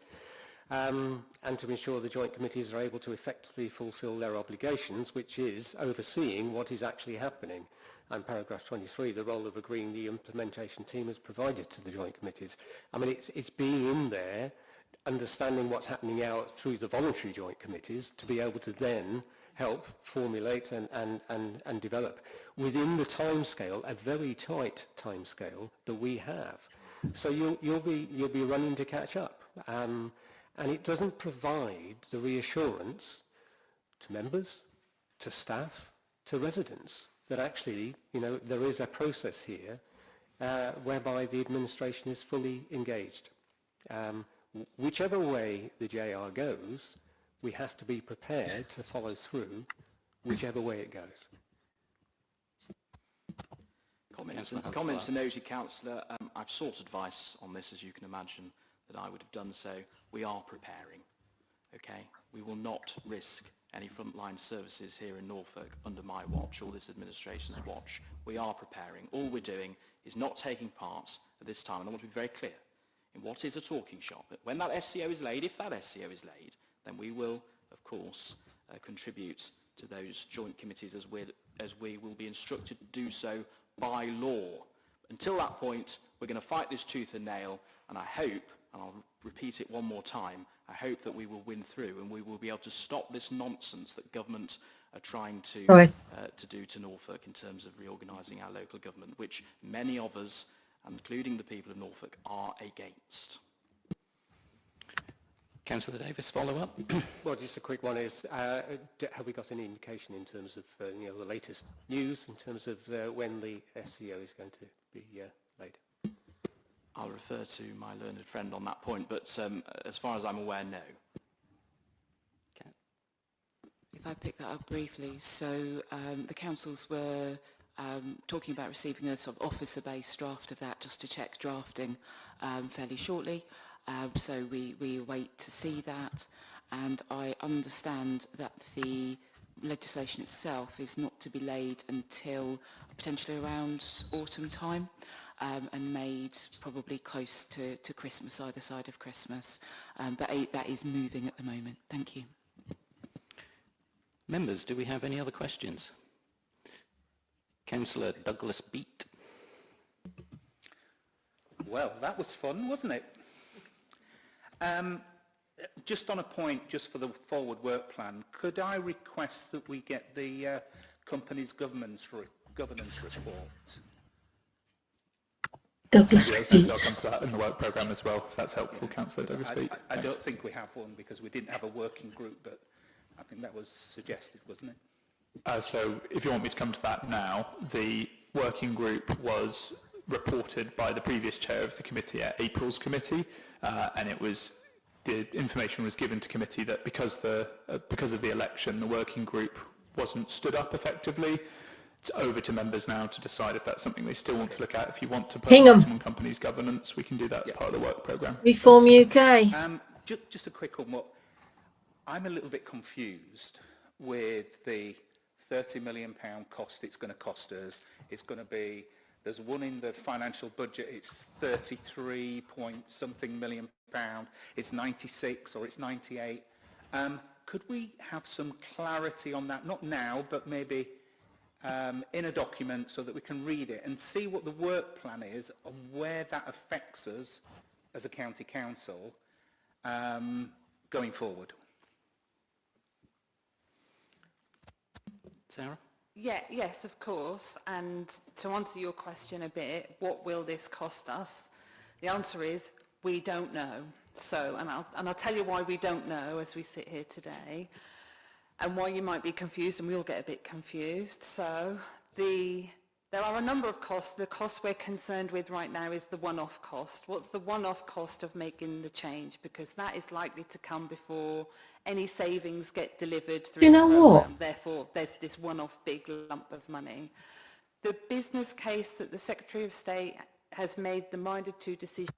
And to ensure the joint committees are able to effectively fulfil their obligations, which is overseeing what is actually happening. And paragraph 23, the role of agreeing the implementation team is provided to the joint committees. I mean, it's being in there, understanding what's happening out through the voluntary joint committees to be able to then help formulate and develop within the timescale, a very tight timescale that we have. So you'll be running to catch up. And it doesn't provide the reassurance to members, to staff, to residents that actually, there is a process here whereby the administration is fully engaged. Whichever way the JR goes, we have to be prepared to follow through whichever way it goes. Comments to noted, Councillor. I've sought advice on this, as you can imagine, that I would have done so. We are preparing, okay? We will not risk any frontline services here in Norfolk under my watch or this administration's watch. We are preparing. All we're doing is not taking part at this time, and I want to be very clear, in what is a talking shop. When that SCO is laid, if that SCO is laid, then we will, of course, contribute to those joint committees as we will be instructed to do so by law. Until that point, we're going to fight this tooth and nail, and I hope, and I'll repeat it one more time, I hope that we will win through and we will be able to stop this nonsense that government are trying to do to Norfolk in terms of reorganising our local government, which many of us, including the people of Norfolk, are against. Councillor Davis, follow up. Well, just a quick one is, have we got any indication in terms of the latest news in terms of when the SEO is going to be laid? I'll refer to my learned friend on that point, but as far as I'm aware, no. If I pick that up briefly, so the councils were talking about receiving a sort of officer-based draft of that just to check drafting fairly shortly. So we await to see that, and I understand that the legislation itself is not to be laid until potentially around autumn time, and made probably close to Christmas, either side of Christmas, but that is moving at the moment. Thank you. Members, do we have any other questions? Councillor Douglas Beat. Well, that was fun, wasn't it? Just on a point, just for the forward work plan, could I request that we get the company's governance report? Douglas Beat. I'll come to that in the work programme as well, if that's helpful, Councillor Douglas Beat. I don't think we have one because we didn't have a working group, but I think that was suggested, wasn't it? So if you want me to come to that now, the working group was reported by the previous chair of the committee at April's committee, and the information was given to committee that because of the election, the working group wasn't stood up effectively. It's over to members now to decide if that's something they still want to look at. If you want to put on companies' governance, we can do that as part of the work programme. Reform UK. Just a quick one. I'm a little bit confused with the £30 million cost it's going to cost us. It's going to be, there's one in the financial budget, it's 33 point something million pound, it's 96 or it's 98. Could we have some clarity on that? Not now, but maybe in a document so that we can read it and see what the work plan is and where that affects us as a county council going forward. Sarah? Yes, of course. And to answer your question a bit, what will this cost us? The answer is we don't know. So, and I'll tell you why we don't know as we sit here today, and why you might be confused, and we'll get a bit confused. So, there are a number of costs. The cost we're concerned with right now is the one-off cost. What's the one-off cost of making the change? Because that is likely to come before any savings get delivered through the programme. Therefore, there's this one-off big lump of money. The business case that the Secretary of State has made the minded to decision.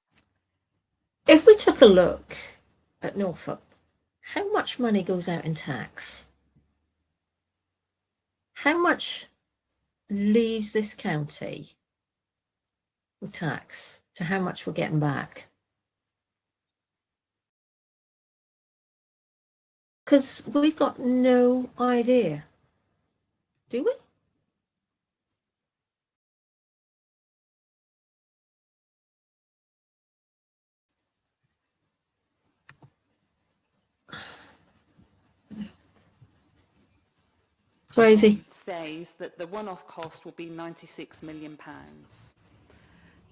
If we took a look at Norfolk, how much money goes out in tax? How much leaves this county with tax to how much we're getting back? Because we've got no idea, do we? Crazy. Says that the one-off cost will be £96 million.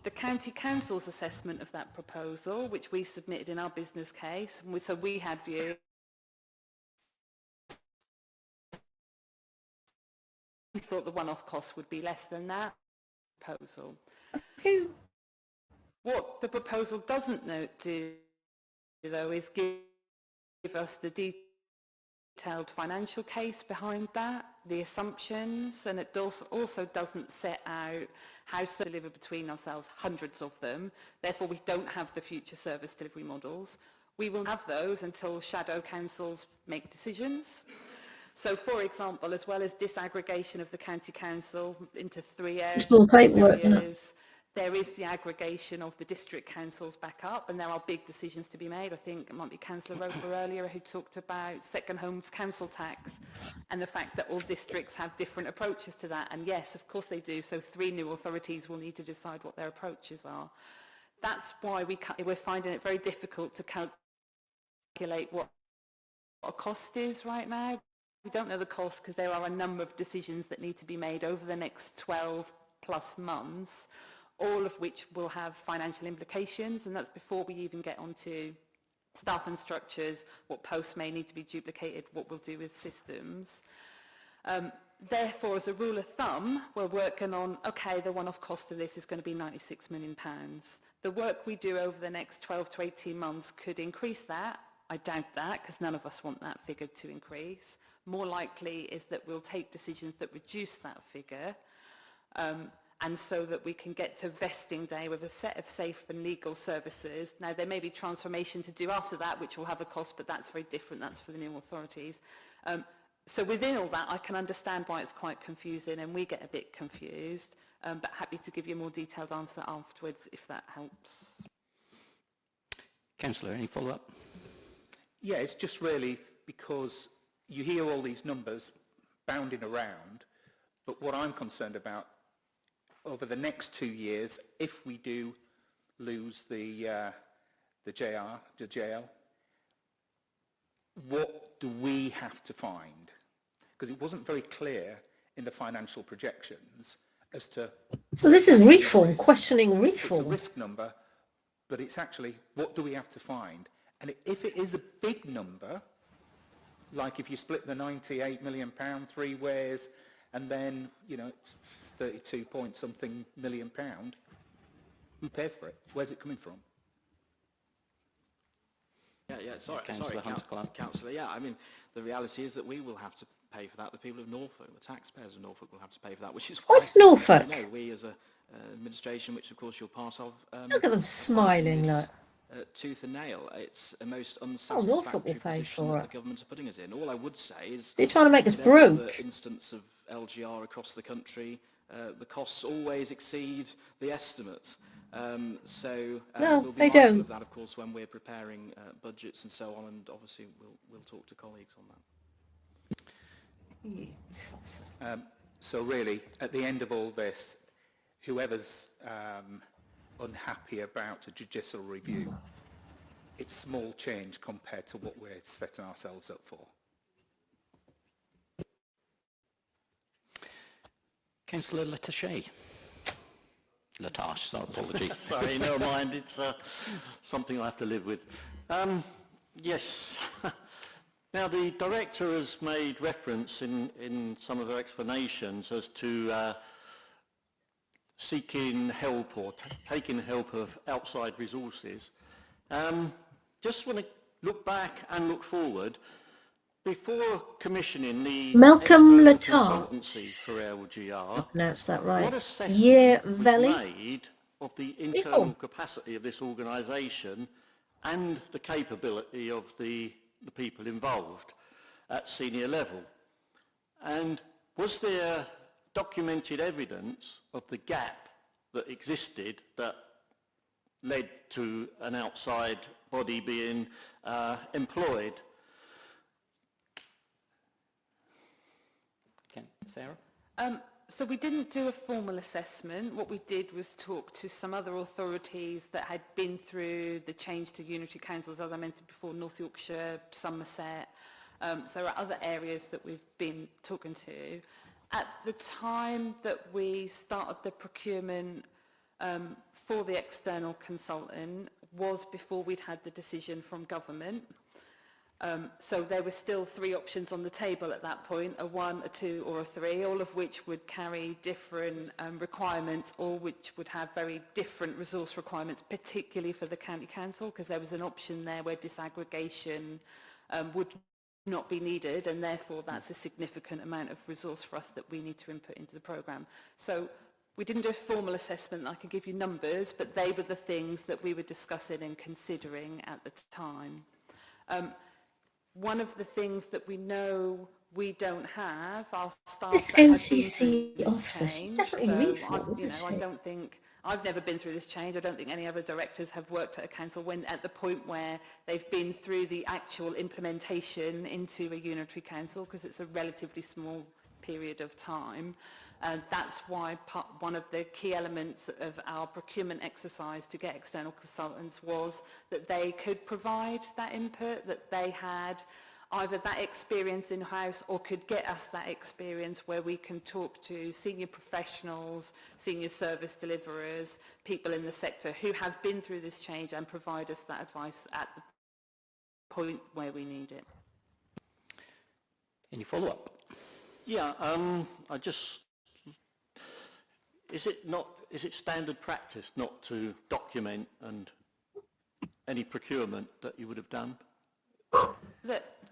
The County Council's assessment of that proposal, which we submitted in our business case, so we had view. We thought the one-off cost would be less than that proposal. What the proposal doesn't do, though, is give us the detailed financial case behind that, the assumptions, and it also doesn't set out how to deliver between ourselves, hundreds of them. Therefore, we don't have the future service delivery models. We will have those until shadow councils make decisions. So, for example, as well as disaggregation of the county council into 3 areas, there is the aggregation of the district councils back up, and there are big decisions to be made. I think it might be Councillor Roper earlier who talked about second homes council tax and the fact that all districts have different approaches to that. And yes, of course they do. So 3 new authorities will need to decide what their approaches are. That's why we're finding it very difficult to calculate calculate what a cost is right now. We don't know the cost because there are a number of decisions that need to be made over the next 12 plus months, all of which will have financial implications, and that's before we even get onto staff and structures, what posts may need to be duplicated, what we'll do with systems. Therefore, as a rule of thumb, we're working on, okay, the one-off cost of this is going to be £96 million. The work we do over the next 12 to 18 months could increase that. I doubt that, because none of us want that figure to increase. More likely is that we'll take decisions that reduce that figure, and so that we can get to vesting day with a set of safe and legal services. Now, there may be transformation to do after that, which will have a cost, but that's very different. That's for the new authorities. So within all that, I can understand why it's quite confusing, and we get a bit confused, but happy to give you a more detailed answer afterwards if that helps. Councillor, any follow-up? Yeah, it's just really because you hear all these numbers bounding around, but what I'm concerned about over the next 2 years, if we do lose the jail, what do we have to find? Because it wasn't very clear in the financial projections as to... So this is reform, questioning reform. It's a risk number, but it's actually, what do we have to find? And if it is a big number, like if you split the £98 million three ways, and then, you know, it's 32 point something million pound, who pays for it? Where's it coming from? Sorry, Councillor. Yeah, I mean, the reality is that we will have to pay for that. The people of Norfolk, the taxpayers of Norfolk, will have to pay for that, which is why... What's Norfolk? You know, we as a administration, which of course you're part of... Look at them smiling like... tooth and nail. It's a most Norfolk will unsatisfactory pay position for that it. the government are putting us in. All I would say is... They're trying to make us in every broke. other instance of LGR across the country, the costs always exceed the estimate. No, we'll be they mindful don't. of that, of course, when we're preparing budgets and so on, and obviously we'll talk to colleagues on that. So really, at the end of all this, whoever's unhappy about a judicial review, it's small change compared to what we're setting ourselves up for. Councillor Latache. Latache, so apologies. Sorry, never mind. It's something I have to live with. Yes. Now, the director has made reference in some of her explanations as to seeking help or taking help of outside resources. Just want to look back and look forward. Before commissioning the Malcolm external Latar. consultancy for LGR, I pronounced that right. what assessment Year was Valley. made of the internal Reform. capacity of this organisation and the capability of the people involved at senior level? And was there documented evidence of the gap that existed that led to an outside body being employed? Sarah? So we didn't do a formal assessment. What we did was talk to some other authorities that had been through the change to unitary councils, as I mentioned before, North Yorkshire, Somerset. So there are other areas that we've been talking to. At the time that we started the procurement for the external consultant was before we'd had the decision from government. So there were still 3 options on the table at that point, a 1, a 2 or a 3, all of which would carry different requirements, all which would have very different resource requirements, particularly for the county council, because there was an option there where disaggregation would not be needed, and therefore that's a significant amount of resource for us that we need to input into the programme. So we didn't do a formal assessment. I can give you numbers, but they were the things that we were discussing and considering at the time. One of the things that we know we don't have, our staff... This that had been NCC through this officer, she's change, definitely so reform, isn't I she? don't think... I've never been through this change. I don't think any other directors have worked at a council when at the point where they've been through the actual implementation into a unitary council, because it's a relatively small period of time. And that's why one of the key elements of our procurement exercise to get external consultants was that they could provide that input, that they had either that experience in-house or could get us that experience where we can talk to senior professionals, senior service deliverers, people in the sector who have been through this change and provide us that advice at the point where we need it. Any follow-up? Yeah, is it standard practice not to document and any procurement that you would have done?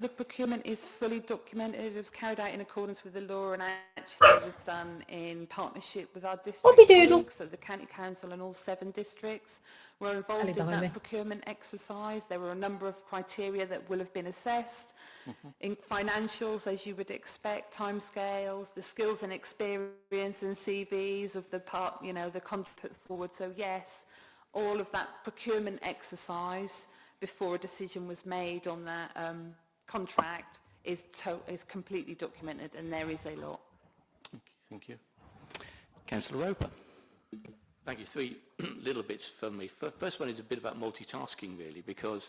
The procurement is fully documented. It was carried out in accordance with the law, and actually it was done in partnership with our district colleagues, so the County Council and all 7 districts were involved in that procurement exercise. There were a number of criteria that will have been assessed. In financials, as you would expect, timescales, the skills and experience and CVs of the the content put forward. So yes, all of that procurement exercise before a decision was made on that contract is completely documented, and there is a lot. Thank you. Councillor Roper. Thank you. 3 little bits from me. First one is a bit about multitasking, really, because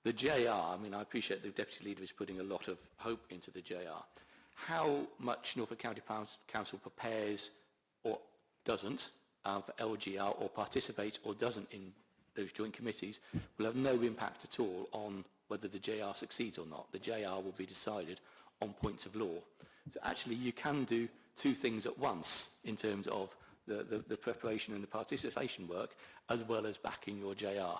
the JR, I mean, I appreciate the Deputy Leader is putting a lot of hope into the JR. How much Norfolk County Council prepares or doesn't for LGR, or participates or doesn't in those joint committees, will have no impact at all on whether the JR succeeds or not. The JR will be decided on points of law. So actually you can do 2 things at once in terms of the preparation and the participation work, as well as backing your JR.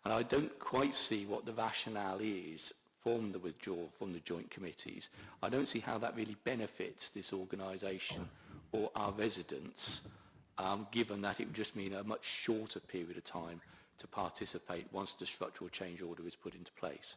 And I don't quite see what the rationale is from the withdrawal from the joint committees. I don't see how that really benefits this organisation or our residents, given that it would just mean a much shorter period of time to participate once the structural change order is put into place.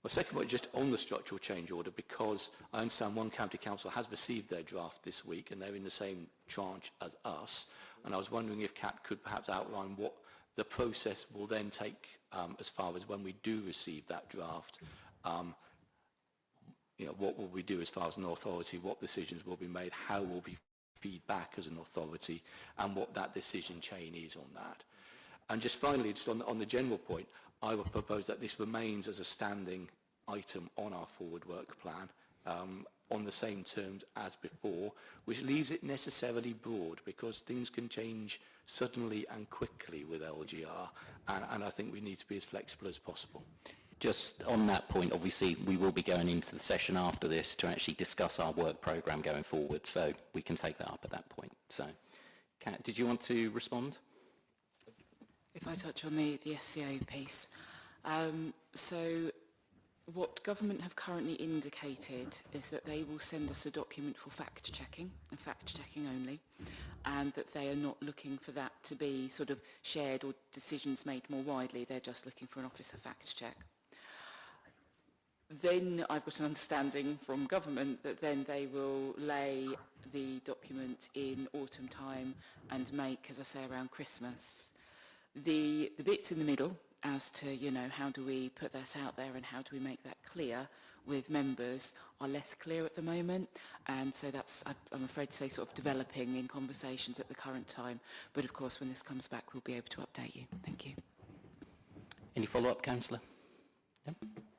My second point, just on the structural change order, because I understand one county council has received their draft this week and they're in the same tranche as us, and I was wondering if Kat could perhaps outline what the process will then take as far as when we do receive that draft. What will we do as far as an authority, what decisions will be made, how will we feed back as an authority, and what that decision chain is on that. And just finally, just on the general point, I would propose that this remains as a standing item on our forward work plan on the same terms as before, which leaves it necessarily broad, because things can change suddenly and quickly with LGR, and I think we need to be as flexible as possible. Just on that point, obviously we will be going into the session after this to actually discuss our work programme going forward, so we can take that up at that point. So, Kat, did you want to respond? If I touch on the SCO piece, so what government have currently indicated is that they will send us a document for fact-checking, and fact-checking only, and that they are not looking for that to be sort of shared or decisions made more widely. They're just looking for an officer fact-check. Then I've got an understanding from government that then they will lay the document in autumn time and make, as I say, around Christmas. The bits in the middle as to, how do we put that out there and how do we make that clear with members are less clear at the moment. And so that's, I'm afraid to say, sort of developing in conversations at the current time. But of course, when this comes back, we'll be able to update you. Thank you. Any follow-up, Councillor? Yep.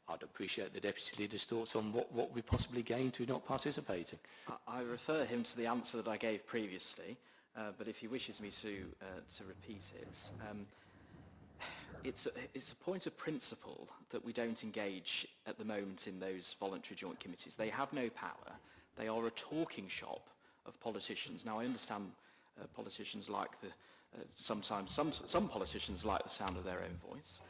I'd appreciate the Deputy Leader's thoughts on what we possibly gain to not participating. I refer him to the answer that I gave previously, but if he wishes me to repeat it, it's a point of principle that we don't engage at the moment in those voluntary joint committees. They have no power. They are a talking shop of politicians. Now, I understand politicians like sometimes some politicians like the sound of their own voice.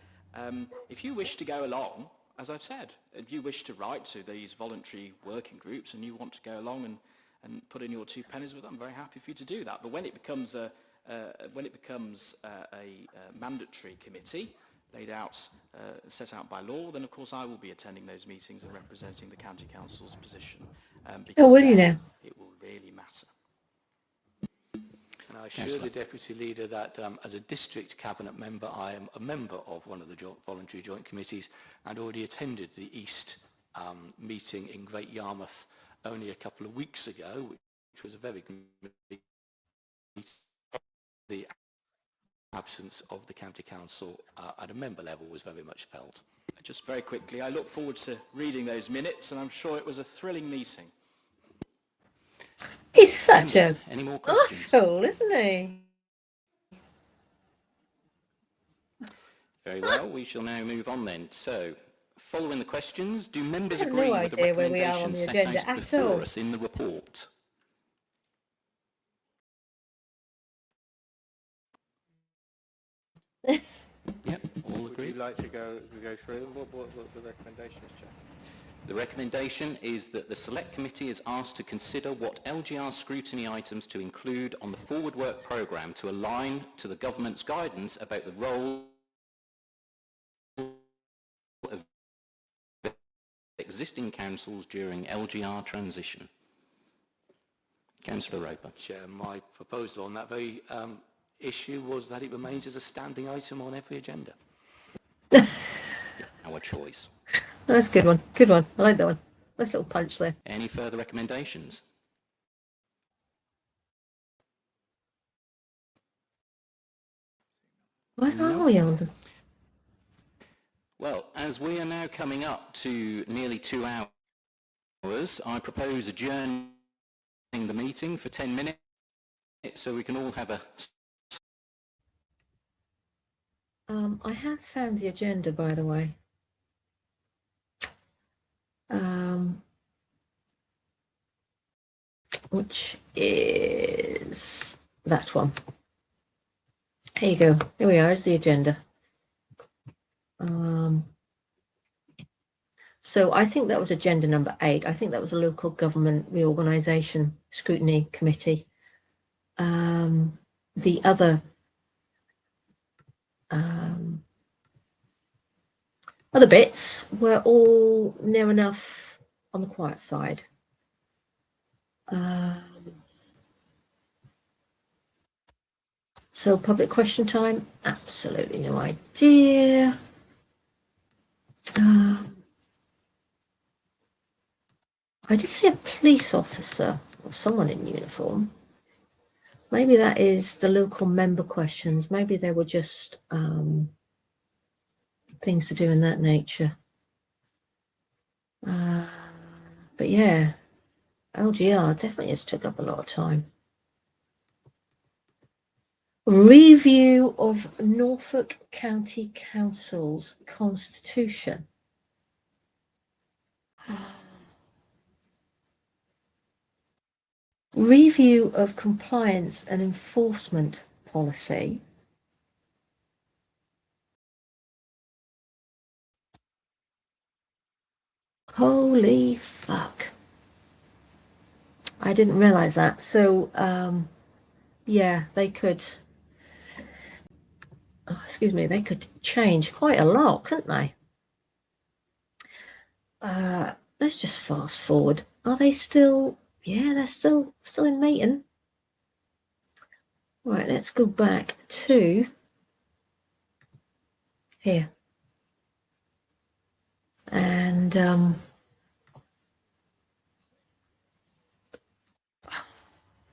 If you wish to go along, as I've said, if you wish to write to these voluntary working groups and you want to go along and put in your 2 pennies with them, I'm very happy for you to do that. But when it becomes a mandatory committee set out by law, then of course I will be attending those meetings and representing the County Council's position. Will you now? It will really matter. And I assure the Deputy Leader that as a District Cabinet member, I am a member of one of the voluntary joint committees and already attended the East meeting in Great Yarmouth only a couple of weeks ago, was a very good meeting. The absence of the county council at a member level was very much felt. Just very quickly, I look forward to reading those minutes, and I'm sure it was a thrilling meeting. He's such a Any more questions? asshole, isn't he? Very well, we shall now move on then. So, following the questions, do members I have agree no with the idea where we are on recommendations the set agenda out at before all. us in the report? Yep, all agree. Would you like to go through them? What the recommendations, Chair? The recommendation is that the Select Committee is asked to consider what LGR scrutiny items to include on the Forward Work Programme to align to the Government's guidance about the role of existing councils during LGR transition. Councillor Roper. Chair, my proposal on that very issue was that it remains as a standing item on every agenda. Our choice. That's a good one. Good one. I like that one. Nice little punch there. Any further recommendations? Where are we on? Well, as we are now coming up to nearly 2 hours, I propose adjourning the meeting for 10 minutes so we can all have a... I have found the agenda, by the way. Which is that one. Here you go. Here we are. Is the agenda. So I think that was agenda number 8. I think that was a local government reorganisation scrutiny committee. The other bits were all near enough on the quiet side. So public question time, absolutely no idea. I did see a police officer or someone in uniform. Maybe that is the local member questions. Maybe they were just things to do in that nature. But yeah, LGR definitely has took up a lot of time. Review of Norfolk County Council's constitution. Review of compliance and enforcement policy. Holy fuck. I didn't realize that. So, yeah, they could, excuse me, they could change quite a lot, couldn't they? Let's just fast forward. Are they still, yeah, they're still in meeting. Right, let's go back to here. And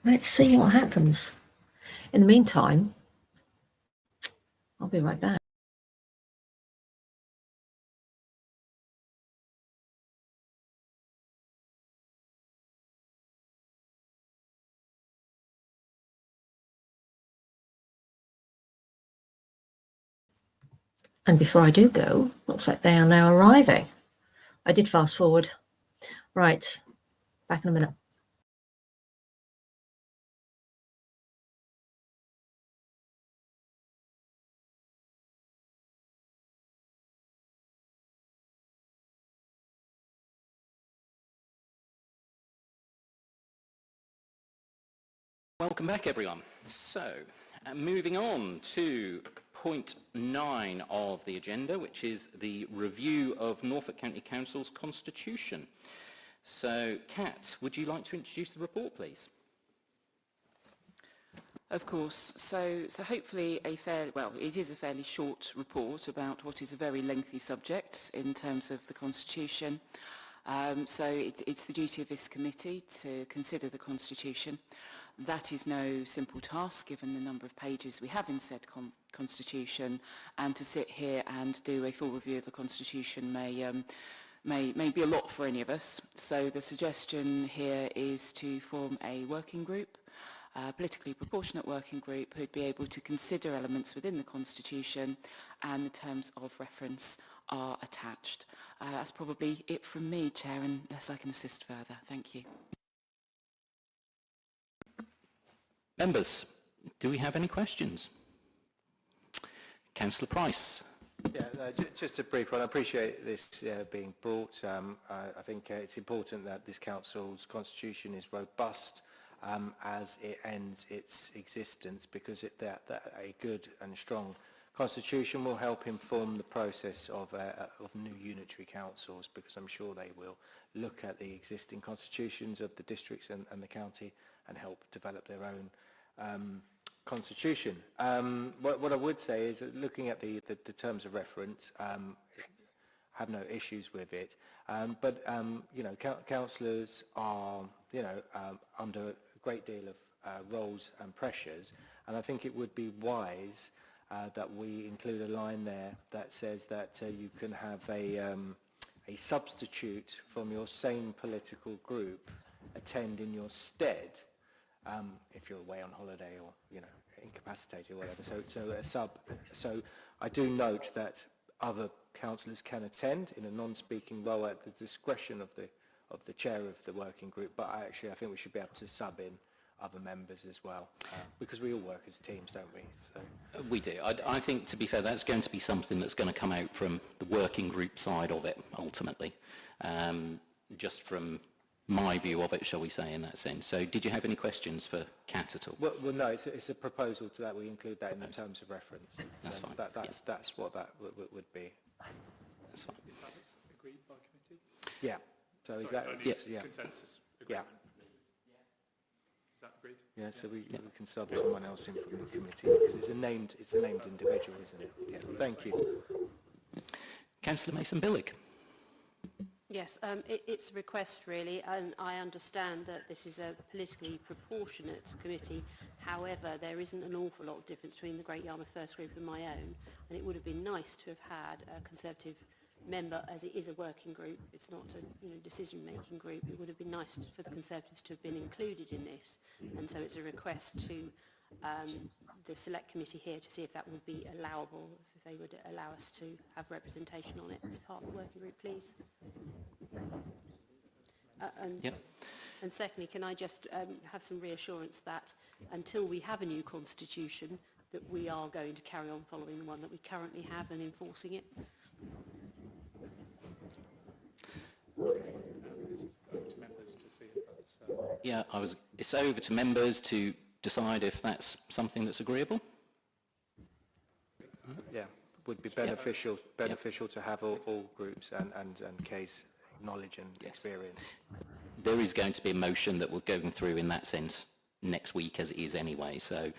let's see what happens. In the meantime, I'll be right back. And before I do go, looks like they are now arriving. I did fast forward. Right, back in a minute. Welcome back, everyone. So, moving on to point 9 of the agenda, which is the review of Norfolk County Council's constitution. So, Kat, would you like to introduce the report, please? Of course. So hopefully it is a fairly short report about what is a very lengthy subject in terms of the Constitution. So it's the duty of this committee to consider the Constitution. That is no simple task given the number of pages we have in said Constitution, and to sit here and do a full review of the Constitution may be a lot for any of us. So the suggestion here is to form a working group, a politically proportionate working group who'd be able to consider elements within the Constitution, and the terms of reference are attached. That's probably it from me, Chair, unless I can assist further. Thank you. Members, do we have any questions? Councillor Price. Yeah, just a brief one. I appreciate this being brought. I think it's important that this council's constitution is robust as it ends its existence, because that a good and strong constitution will help inform the process of new unitary councils, because I'm sure they will look at the existing constitutions of the districts and the county and help develop their own constitution. What I would say is that looking at the terms of reference, I have no issues with it, but you know, councillors are under a great deal of roles and pressures, and I think it would be wise that we include a line there that says that you can have a substitute from your same political group attend in your stead if you're away on holiday or incapacitated or whatever. So I do note that other councillors can attend in a non-speaking role at the discretion of the chair of the working group, but I think we should be able to sub in other members as well, because we all work as teams, don't we? So We do. I think, to be fair, that's going to be something that's going to come out from the working group side of it, ultimately. Just from my view of it, shall we say, in that sense. So did you have any questions for Kat at all? Well no, it's a proposal to that we include that in the terms of reference. That's so fine. That's what that would be. That's fine. Is that agreed by committee? Yeah. So is that consensus agreement? Yeah. Is that agreed? Yeah, so we can sub someone else in from the committee, because it's a named individual, isn't it? Yeah. Thank you. Councillor Mason-Billig. Yes, it's a request really, and I understand that this is a politically proportionate committee. However, there isn't an awful lot of difference between the Great Yarmouth First Group and my own, and it would have been nice to have had a Conservative member, as it is a working group. It's not a decision-making group. It would have been nice for the Conservatives to have been included in this, and so it's a request to the Select Committee here to see if that would be allowable, if they would allow us to have representation on it as part of the working group, please. And secondly, can I just have some reassurance that until we have a new constitution, that we are going to carry on following the one that we currently have and enforcing it? Yeah, it's over to members to decide if that's something that's agreeable. Yeah, would be beneficial to have all groups and Kay's knowledge and experience. There is going to be a motion that we're going through in that sense next week, as it is anyway. So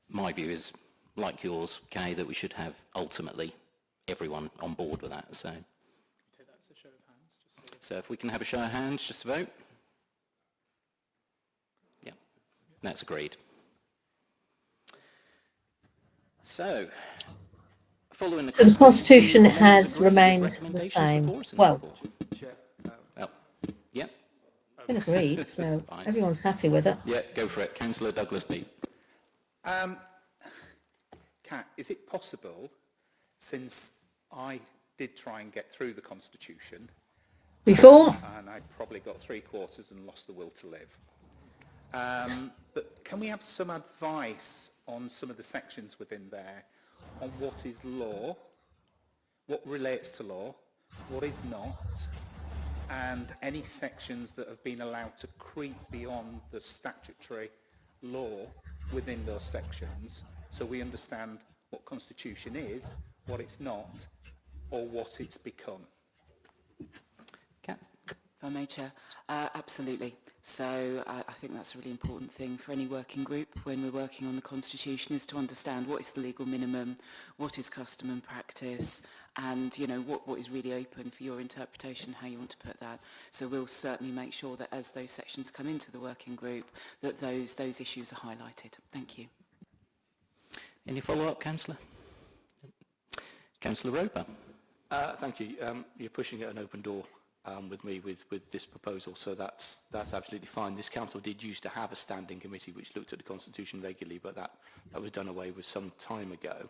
my view is, like yours, Kay, that we should have ultimately everyone on board with that. So, Take that as a show of hands. so if we can have a show of hands, just to vote. Yeah, that's agreed. So, following the... So the Constitution has remained the same. Well, yeah. been agreed, so everyone's happy with it. Yeah, go for it. Councillor Douglas Peat. Kat, is it possible, since I did try and get through the Constitution... Before? And I probably got 3/4 and lost the will to live. But can we have some advice on some of the sections within there on what is law, what relates to law, what is not, and any sections that have been allowed to creep beyond the statutory law within those sections, so we understand what Constitution is, what it's not, or what it's become? If I may, Chair. Absolutely. So I think that's a really important thing for any working group when we're working on the Constitution, is to understand what is the legal minimum, what is custom and practice, and, you know, what is really open for your interpretation, how you want to put that. So we'll certainly make sure that as those sections come into the working group, that those issues are highlighted. Thank you. Any follow-up, Councillor? Councillor Roper. Thank you. You're pushing at an open door with me with this proposal, so that's absolutely fine. This council did used to have a standing committee which looked at the constitution regularly, but that was done away with some time ago.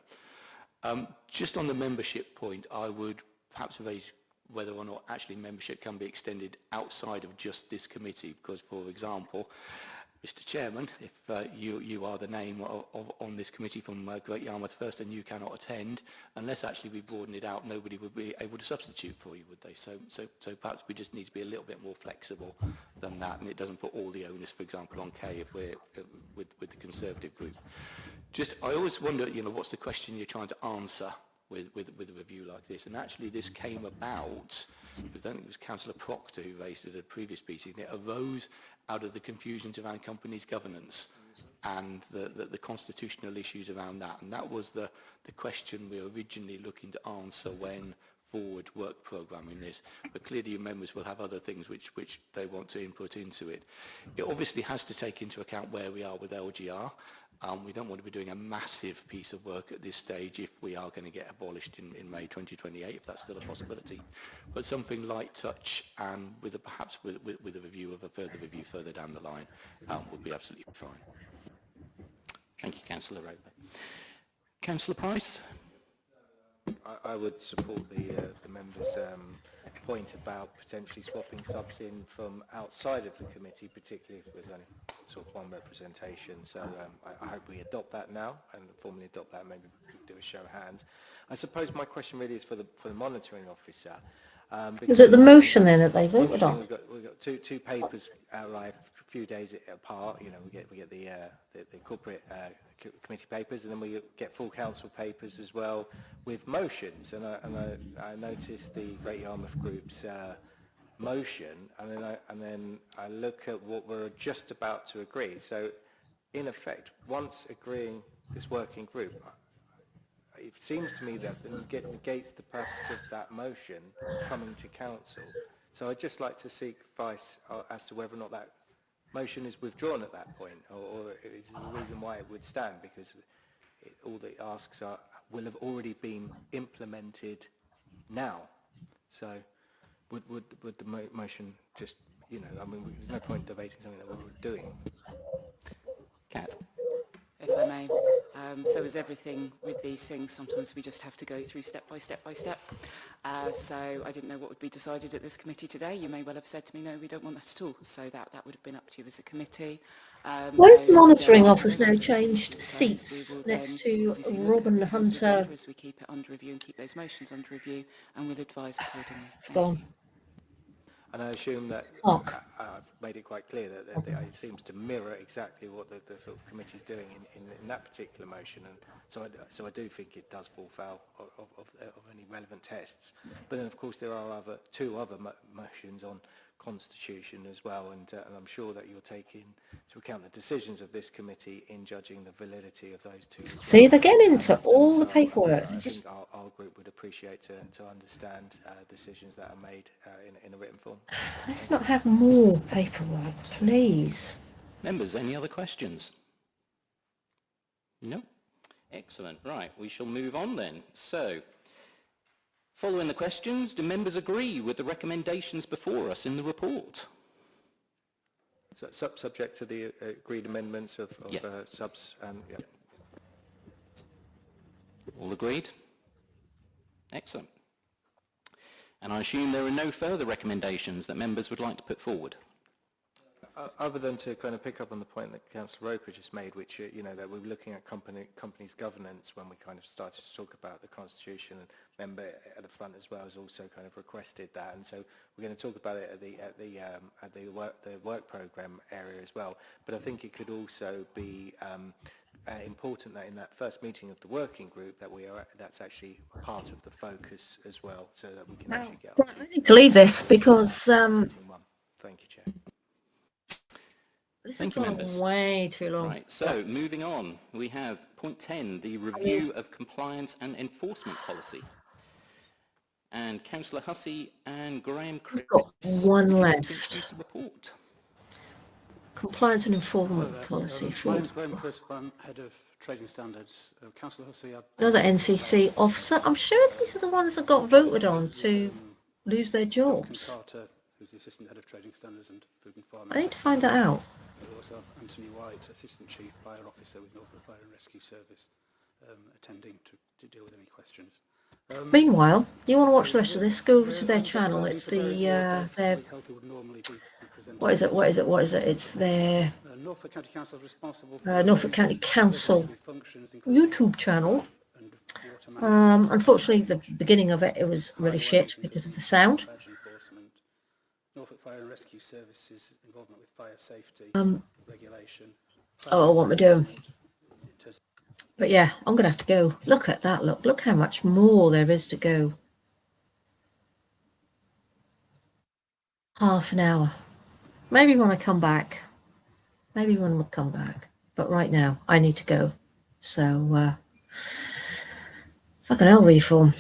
Just on the membership point, I would perhaps raise whether or not actually membership can be extended outside of just this committee, because, for example, Mr. Chairman, if you are the name on this committee from Great Yarmouth First and you cannot attend, unless actually we broaden it out, nobody would be able to substitute for you, would they? So perhaps we just need to be a little bit more flexible than that, and it doesn't put all the onus, for example, on Kay if we're with the Conservative group. Just, I always wonder, you know, what's the question you're trying to answer with a review like this? And actually this came about, because I think it was Councillor Proctor who raised it at a previous meeting. It arose out of the confusions around companies' governance and the constitutional issues around that. And that was the question we were originally looking to answer when forward work programming this. But clearly your members will have other things which they want to input into it. It obviously has to take into account where we are with LGR. We don't want to be doing a massive piece of work at this stage if we are going to get abolished in May 2028, if that's still a possibility. But something light touch and perhaps with a review of a further review further down the line would be absolutely fine. Thank you, Councillor Roper. Councillor Price? I would support the members' point about potentially swapping subs in from outside of the committee, particularly if there's only sort of one representation. So I hope we adopt that now and formally adopt that. Maybe we could do a show of hands. I suppose my question really is for the monitoring officer. Is it the motion then that they voted on? We've got two papers outlined a few days apart. You know, we get the corporate committee papers, and then we get full council papers as well with motions. And I noticed the Great Yarmouth Group's motion, and then I look at what we're just about to agree. So, in effect, once agreeing this working group, it seems to me that it negates the purpose of that motion coming to council. So I'd just like to seek advice as to whether or not that motion is withdrawn at that point, or is there a reason why it would stand, because all the asks will have already been implemented now. So would the motion just, you know, I mean, there's no point debating something that we're doing. Kat? If I may. So as everything with these things, sometimes we just have to go through step by step by step. So I didn't know what would be decided at this committee today. You may well have said to me, no, we don't want that at all. So that would have been up to you as a committee. Why has the monitoring office now changed seats next to Robin Hunter? As we keep it under review and keep those motions under review, and we'll advise accordingly. It's gone. And I assume that I've made it quite clear that it seems to mirror exactly what the sort of committee is doing in that particular motion, and so I do think it does fall foul of any relevant tests. But then, of course, there are two other motions on constitution as well, and I'm sure that you're taking into account the decisions of this committee in judging the validity of those two. See, they're getting into all the paperwork. I think our group would appreciate to understand decisions that are made in a written form. Let's not have more paperwork, please. Members, any other questions? No? Excellent. Right, we shall move on then. So, following the questions, do members agree with the recommendations before us in the report? So, subject to the agreed amendments of subs and... Yeah. All agreed? Excellent. And I assume there are no further recommendations that members would like to put forward? Other than to kind of pick up on the point that Councillor Roper just made, which, you know, that we were looking at companies' governance when we kind of started to talk about the Constitution, and member at the front as well has also kind of requested that, and so we're going to talk about it at the work programme area as well. But I think it could also be important that in that first meeting of the working group that's actually part of the focus as well, so that we can actually get. I need to leave this because Thank you, Chair. This Thank has you, gone members. way too long. Right, so moving on, we have point 10, the review of compliance and enforcement policy. and Councillor Hussey and Graham Chris. We've got one Would you like to left. introduce the report? Compliance and enforcement policy My for name's Graham Crisp, I'm Head of Trading Standards. Councillor Hussey, another NCC officer. I'm sure these are the ones that got voted on to lose their jobs. Carter, who's the Assistant Head of Trading Standards and Food and Farm. I need to find that out. We also have Anthony White, Assistant Chief Fire Officer with Norfolk Fire and Rescue Service, attending to deal with any questions. Meanwhile, you want to watch the rest of this, go over to their channel. It's their, what is it? It's their Norfolk County Council is responsible for Norfolk County Council YouTube channel. Unfortunately, the beginning of it was really shit because of the sound. Norfolk Fire and Rescue Services involvement with fire safety regulation. Oh, what am I doing? But yeah, I'm going to have to go. Look at that. Look how much more there is to go. Half an hour. Maybe when I come back. Maybe when we'll come back. But right now, I need to go. So, fucking hell, Reform.